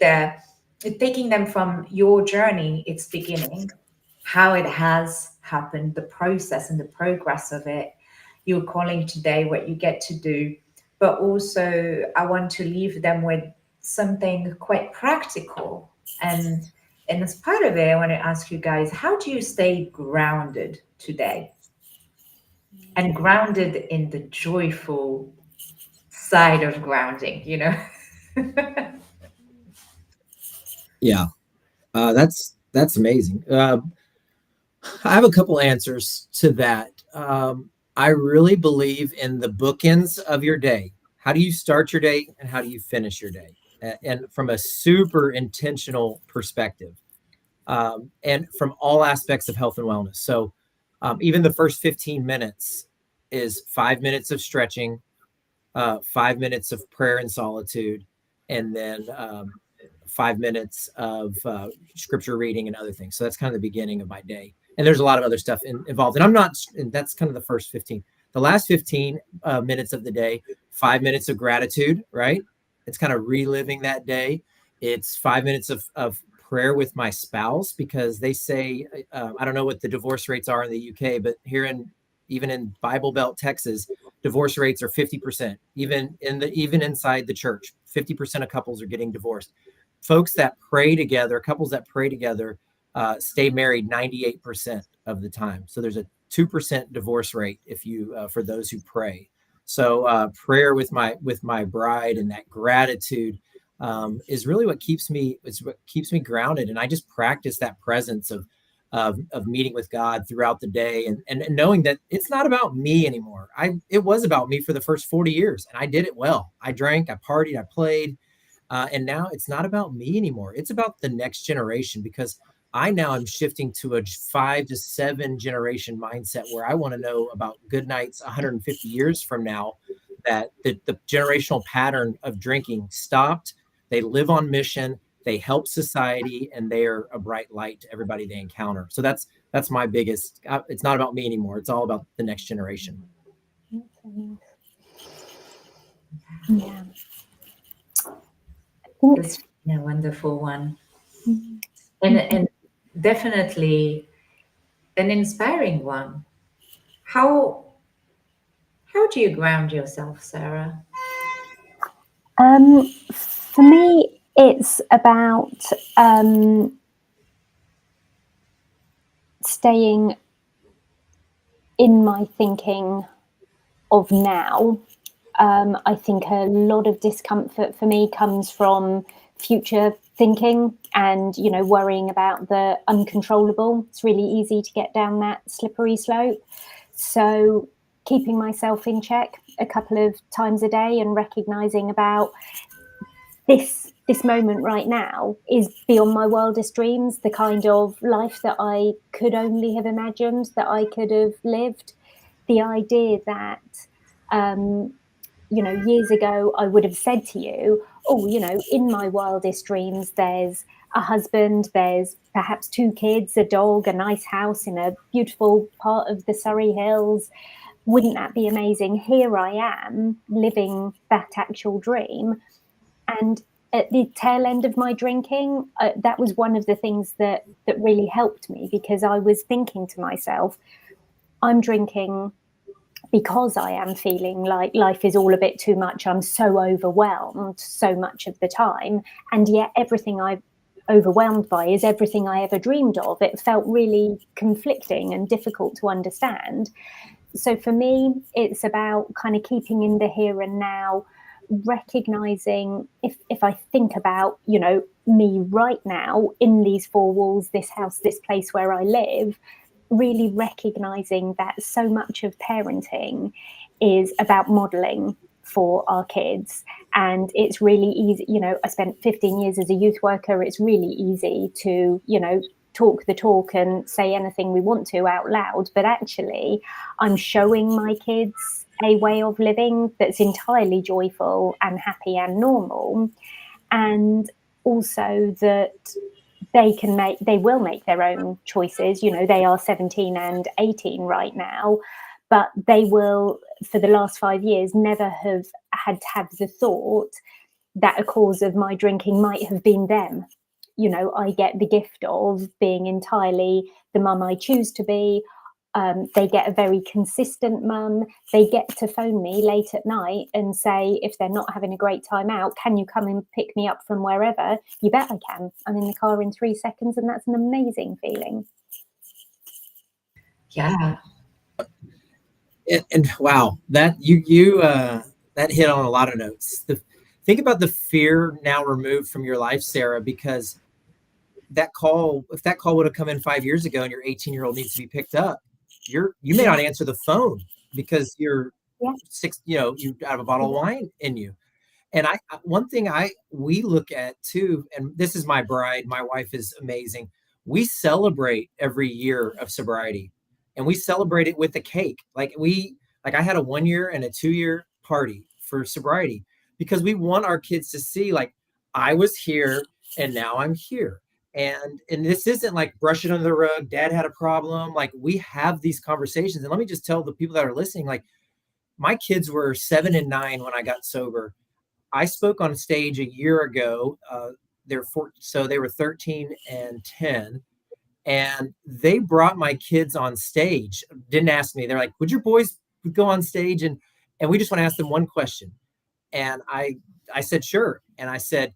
taking them from your journey, its beginning, how it has happened, the process and the progress of it. You're calling today what you get to do. But also, I want to leave them with something quite practical. And as part of it, I want to ask you guys, how do you stay grounded today? And grounded in the joyful side of grounding, you know? Yeah, that's amazing. I have a couple answers to that. I really believe in the bookends of your day. How do you start your day and how do you finish your day? And from a super intentional perspective, and from all aspects of health and wellness. So even the first 15 minutes is 5 minutes of stretching, 5 minutes of prayer and solitude, and then 5 minutes of scripture reading and other things. So that's kind of the beginning of my day. And there's a lot of other stuff involved. And that's kind of the first 15. The last 15 minutes of the day, 5 minutes of gratitude, right? It's kind of reliving that day. It's 5 minutes of prayer with my spouse, because they say, I don't know what the divorce rates are in the UK, but even in Bible Belt, Texas, divorce rates are 50%. Even inside the church, 50% of couples are getting divorced. Couples that pray together, stay married 98% of the time. So there's a 2% divorce rate for those who pray. So prayer with my bride and that gratitude is really what keeps me grounded. And I just practice that presence of meeting with God throughout the day, and knowing that it's not about me anymore. It was about me for the first 40 years, and I did it well. I drank, I partied, I played, and now it's not about me anymore. It's about the next generation, because I now am shifting to a 5 to 7 generation mindset where I want to know about Goodnight's 150 years from now, that the generational pattern of drinking stopped. They live on mission, they help society, and they are a bright light to everybody they encounter. So that's my biggest, it's not about me anymore. It's all about the next generation. Yeah. That's a wonderful one. And definitely an inspiring one. How do you ground yourself, Sarah? For me, it's about staying in my thinking of now. I think a lot of discomfort for me comes from future thinking and, worrying about the uncontrollable. It's really easy to get down that slippery slope. So keeping myself in check a couple of times a day and recognizing about this moment right now is beyond my wildest dreams, the kind of life that I could only have imagined, that I could have lived. The idea that, years ago, I would have said to you, in my wildest dreams, there's a husband, there's perhaps 2 kids, a dog, a nice house in a beautiful part of the Surrey Hills. Wouldn't that be amazing? Here I am living that actual dream. And at the tail end of my drinking, that was one of the things that really helped me, because I was thinking to myself, I'm drinking because I am feeling like life is all a bit too much. I'm so overwhelmed so much of the time. And yet everything I overwhelmed by is everything I ever dreamed of. It felt really conflicting and difficult to understand. So for me, it's about kind of keeping in the here and now, recognizing if I think about, you know, me right now in these four walls, this house, this place where I live, really recognizing that so much of parenting is about modeling for our kids. And it's really easy, you know, I spent 15 years as a youth worker. It's really easy to, you know, talk the talk and say anything we want to out loud, but actually I'm showing my kids a way of living that's entirely joyful and happy and normal, and also that they will make their own choices. You know, they are 17 and 18 right now, but they will, for the last 5 years, never have had to have the thought that a cause of my drinking might have been them. You know, I get the gift of being entirely the mum I choose to be. They get a very consistent mum. They get to phone me late at night and say, if they're not having a great time out, can you come and pick me up from wherever? You bet I can. I'm in the car in 3 seconds, and that's an amazing feeling. Yeah. And wow, that you that hit on a lot of notes. Think about the fear now removed from your life, Sarah, because if that call would have come in 5 years ago and your 18-year-old needs to be picked up, you may not answer the phone because you're six, you know, you have a bottle of wine in you. And one thing we look at too, and this is my bride, my wife is amazing. We celebrate every year of sobriety, and we celebrate it with a cake. Like I had a 1 year and a 2 year party for sobriety because we want our kids to see, like, I was here and now I'm here. And this isn't like brushing under the rug. Dad had a problem. Like, we have these conversations. And let me just tell the people that are listening, like, my kids were 7 and 9 when I got sober. I spoke on stage a year ago. So they were 13 and 10. And they brought my kids on stage. Didn't ask me. They're like, would your boys go on stage? And we just want to ask them one question. And I said, sure. And I said,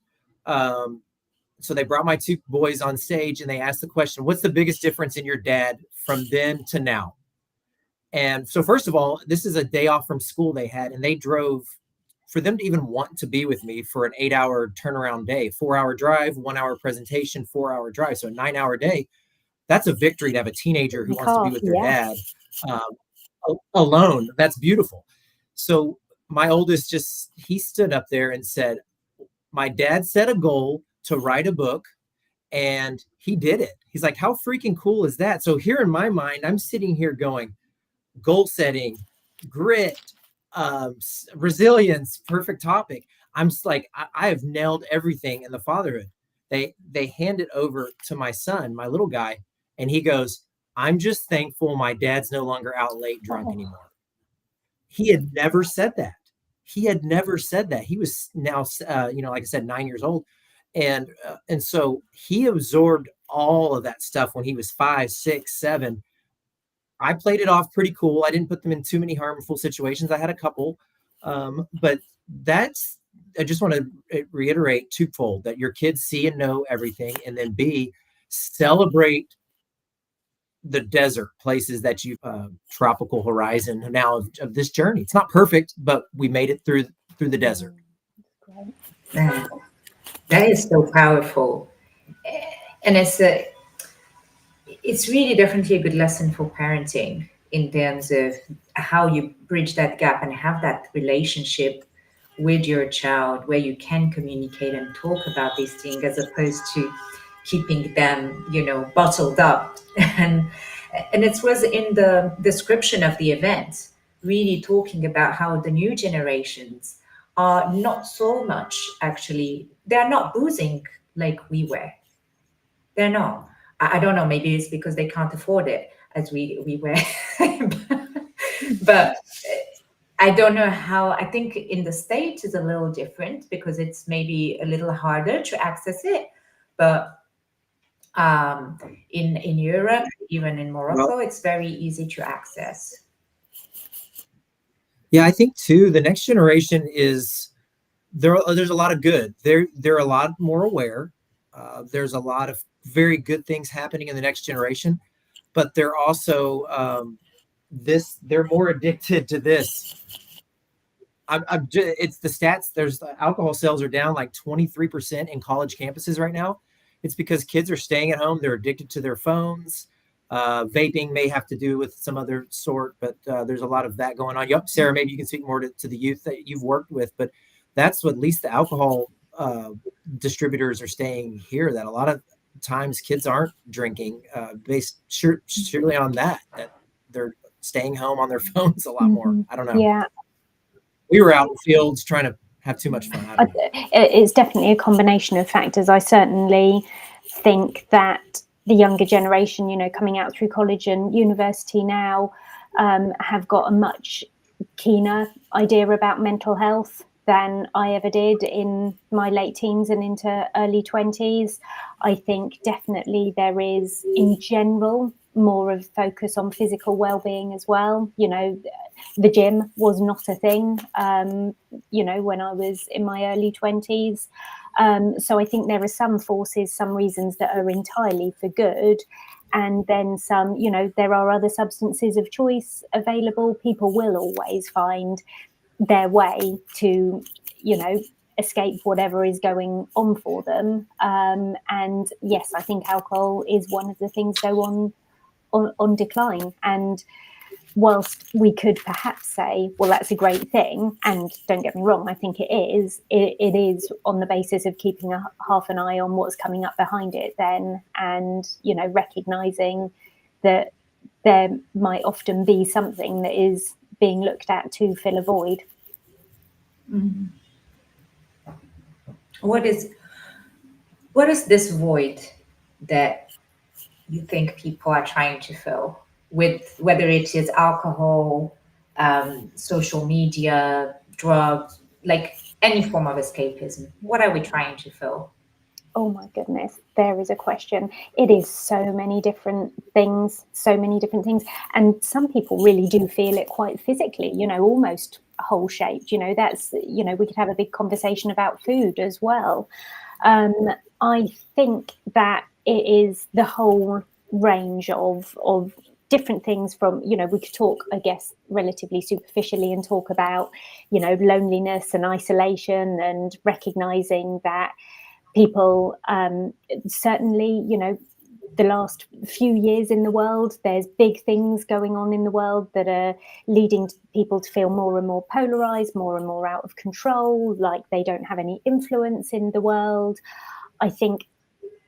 so they brought my 2 boys on stage and they asked the question, what's the biggest difference in your dad from then to now? And so first of all, this is a day off from school they had, and they drove for them to even want to be with me for an 8-hour turnaround day, 4-hour drive, 1-hour presentation, 4-hour drive. So a 9-hour day. That's a victory to have a teenager who wants to be with their dad alone. That's beautiful. So my oldest he stood up there and said, my dad set a goal to write a book and he did it. He's like, how freaking cool is that? So here in my mind, I'm sitting here going, goal setting, grit, resilience, perfect topic. I'm just like, I have nailed everything in the fatherhood. They hand it over to my son, my little guy, and he goes, I'm just thankful my dad's no longer out late drunk anymore. He had never said that. He was now, like I said, 9 years old. And so he absorbed all of that stuff when he was 5, 6, 7. I played it off pretty cool. I didn't put them in too many harmful situations. I had a couple, but I just want to reiterate twofold, that your kids see and know everything, and then B, celebrate the desert places that you tropical horizon now of this journey. It's not perfect, but we made it through the desert. That is so powerful, and it's really definitely a good lesson for parenting in terms of how you bridge that gap and have that relationship with your child where you can communicate and talk about these things, as opposed to keeping them, bottled up. And it was in the description of the event, really talking about how the new generations are not so much, actually, they're not boozing like we were. They're not. I don't know, maybe it's because they can't afford it as we were. But I don't know how. I think in the States is a little different because it's maybe a little harder to access it. But in Europe, even in Morocco, it's very easy to access. Yeah, I think too, the next generation is there's a lot of good. They're a lot more aware. There's a lot of very good things happening in the next generation, but they're also they're more addicted to this. It's the stats. There's alcohol sales are down like 23% in college campuses right now. It's because kids are staying at home. They're addicted to their phones. Vaping may have to do with some other sort, but there's a lot of that going on. Yep, Sarah, maybe you can speak more to the youth that you've worked with, but that's what at least the alcohol distributors are staying here. That a lot of times kids aren't drinking based surely on that they're staying home on their phones a lot more. I don't know. Yeah. We were out in the fields trying to have too much fun. It's definitely a combination of factors. I certainly think that the younger generation, you know, coming out through college and university now, have got a much keener idea about mental health than I ever did in my late teens and into early 20s. I think definitely there is, in general, more of focus on physical well-being as well. You know, the gym was not a thing, you know, when I was in my early 20s. So I think there are some forces, some reasons that are entirely for good. And then some, you know, there are other substances of choice available. People will always find their way to, you know, escape whatever is going on for them. And yes, I think alcohol is one of the things go on decline. And whilst we could perhaps say, well, that's a great thing, and don't get me wrong, I think it is on the basis of keeping half an eye on what's coming up behind it then, and, you know, recognizing that there might often be something that is being looked at to fill a void. Mm-hmm. What is this void that you think people are trying to fill with, whether it is alcohol, social media, drugs, like any form of escapism? What are we trying to fill? Oh my goodness, there is a question. It is so many different things. And some people really do feel it quite physically, you know, almost whole shaped. You know, that's, you know, we could have a big conversation about food as well. I think that it is the whole range of different things from, you know, we could talk, I guess, relatively superficially and talk about, you know, loneliness and isolation, and recognizing that people, certainly, you know, the last few years in the world, there's big things going on in the world that are leading people to feel more and more polarized, more and more out of control, like they don't have any influence in the world. I think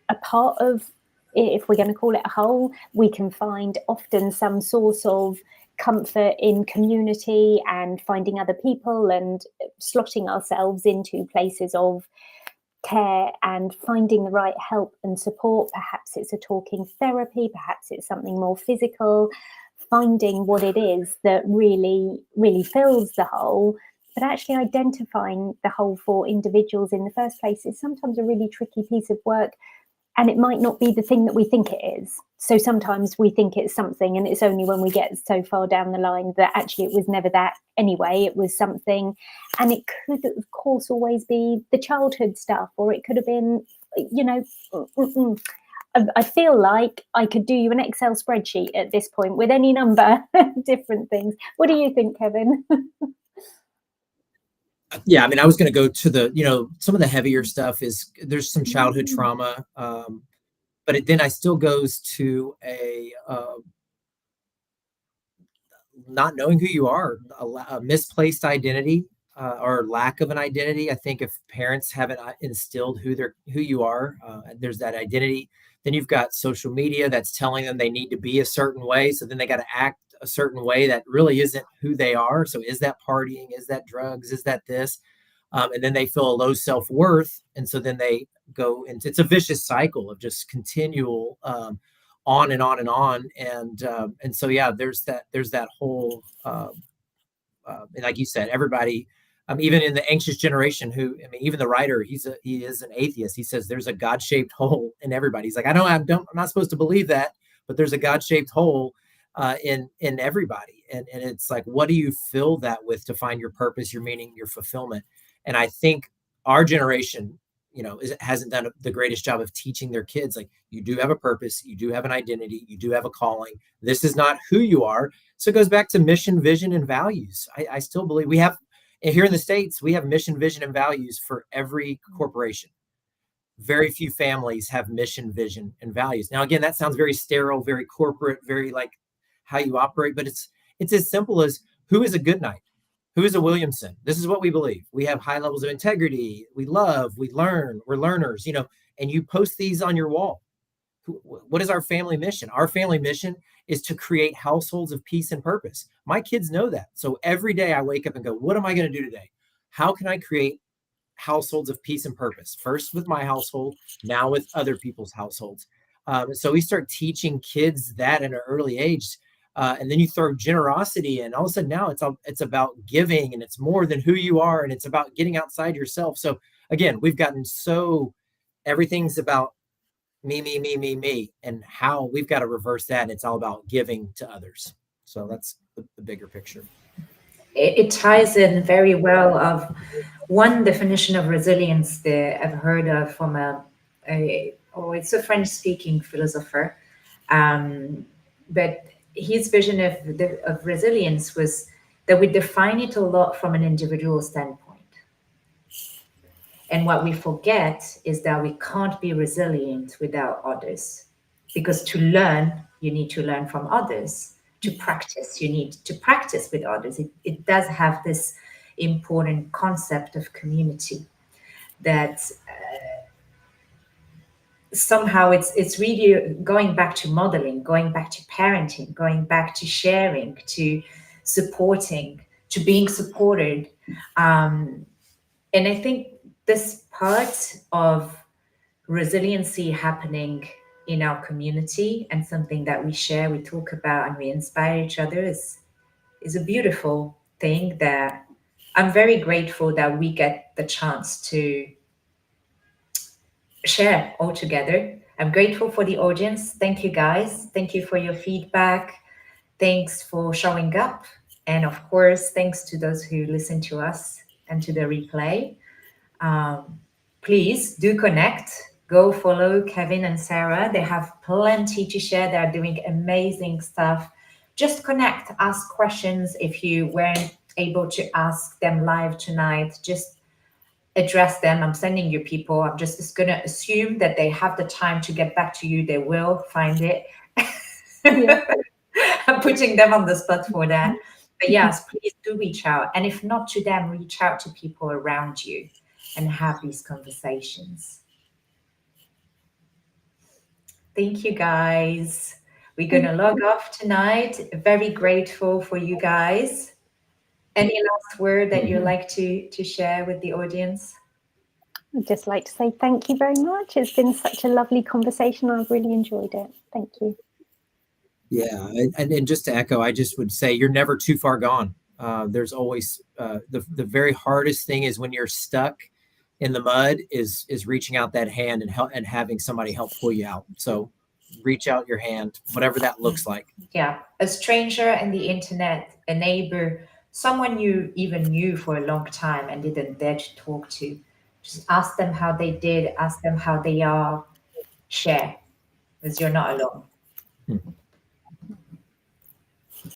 a part of, if we're going to call it a whole, we can find often some source of comfort in community and finding other people and slotting ourselves into places of care and finding the right help and support. Perhaps it's a talking therapy, perhaps it's something more physical, finding what it is that really, really fills the hole. But actually identifying the hole for individuals in the first place is sometimes a really tricky piece of work. And it might not be the thing that we think it is. So sometimes we think it's something, and it's only when we get so far down the line that actually it was never that anyway. It was something, and it could, of course, always be the childhood stuff, or it could have been, you know, I feel like I could do you an Excel spreadsheet at this point with any number of different things. What do you think, Kevin? Yeah, I mean, I was going to go to the, you know, some of the heavier stuff is there's some childhood trauma, but then I still goes to a not knowing who you are, a misplaced identity or lack of an identity. I think if parents haven't instilled who you are, there's that identity. Then you've got social media that's telling them they need to be a certain way, so then they got to act a certain way that really isn't who they are. So is that partying? Is that drugs? Is that this? And then they feel a low self-worth. And so then they go into, it's a vicious cycle of just continual on and on and on. And so, yeah, there's that whole, like you said, everybody, even in the anxious generation who, I mean, even the writer, he is an atheist. He says there's a God-shaped hole in everybody. He's like, I'm not supposed to believe that, but there's a God-shaped hole in everybody. And it's like, what do you fill that with to find your purpose, your meaning, your fulfillment? And I think our generation, hasn't done the greatest job of teaching their kids, like, you do have a purpose, you do have an identity, you do have a calling. This is not who you are. So it goes back to mission, vision, and values. I still believe we have, here in the States, we have mission, vision, and values for every corporation. Very few families have mission, vision, and values. Now, again, that sounds very sterile, very corporate, very like how you operate, but it's as simple as, who is a Goodnight? Who is a Williamson? This is what we believe. We have high levels of integrity. We love, we learn, we're learners, and you post these on your wall. What is our family mission? Our family mission is to create households of peace and purpose. My kids know that. So every day I wake up and go, what am I going to do today? How can I create households of peace and purpose? First with my household, now with other people's households. So we start teaching kids that at an early age. And then you throw generosity in, all of a sudden now it's about giving, and it's more than who you are, and it's about getting outside yourself. So again, we've gotten everything's about me, and how we've got to reverse that. And it's all about giving to others. So that's the bigger picture. It ties in very well of one definition of resilience that I've heard of from it's a French-speaking philosopher, but his vision of resilience was that we define it a lot from an individual standpoint. And what we forget is that we can't be resilient without others, because to learn, you need to learn from others. To practice, you need to practice with others. It does have this important concept of community that somehow it's really going back to modeling, going back to parenting, going back to sharing, to supporting, to being supported. And I think this part of resiliency happening in our community, and something that we share, we talk about, and we inspire each other, is a beautiful thing that I'm very grateful that we get the chance to share all together. I'm grateful for the audience. Thank you, guys. Thank you for your feedback. Thanks for showing up. And of course, thanks to those who listen to us and to the replay. Please do connect. Go follow Kevin and Sarah. They have plenty to share. They're doing amazing stuff. Just connect, ask questions. If you weren't able to ask them live tonight, just address them. I'm sending you people. I'm just going to assume that they have the time to get back to you. They will find it. Yeah. I'm putting them on the spot for that. But yes, please do reach out. And if not to them, reach out to people around you and have these conversations. Thank you, guys. We're going to log off tonight. Very grateful for you guys. Any last word that you'd like to share with the audience? I'd just like to say thank you very much. It's been such a lovely conversation. I've really enjoyed it. Thank you. Yeah, and just to echo, I just would say you're never too far gone. There's always the very hardest thing is when you're stuck in the mud is reaching out that hand and having somebody help pull you out. So reach out your hand, whatever that looks like. Yeah, a stranger on the internet, a neighbor, someone you even knew for a long time and didn't dare to talk to. Just ask them how they did, ask them how they are, share, because you're not alone.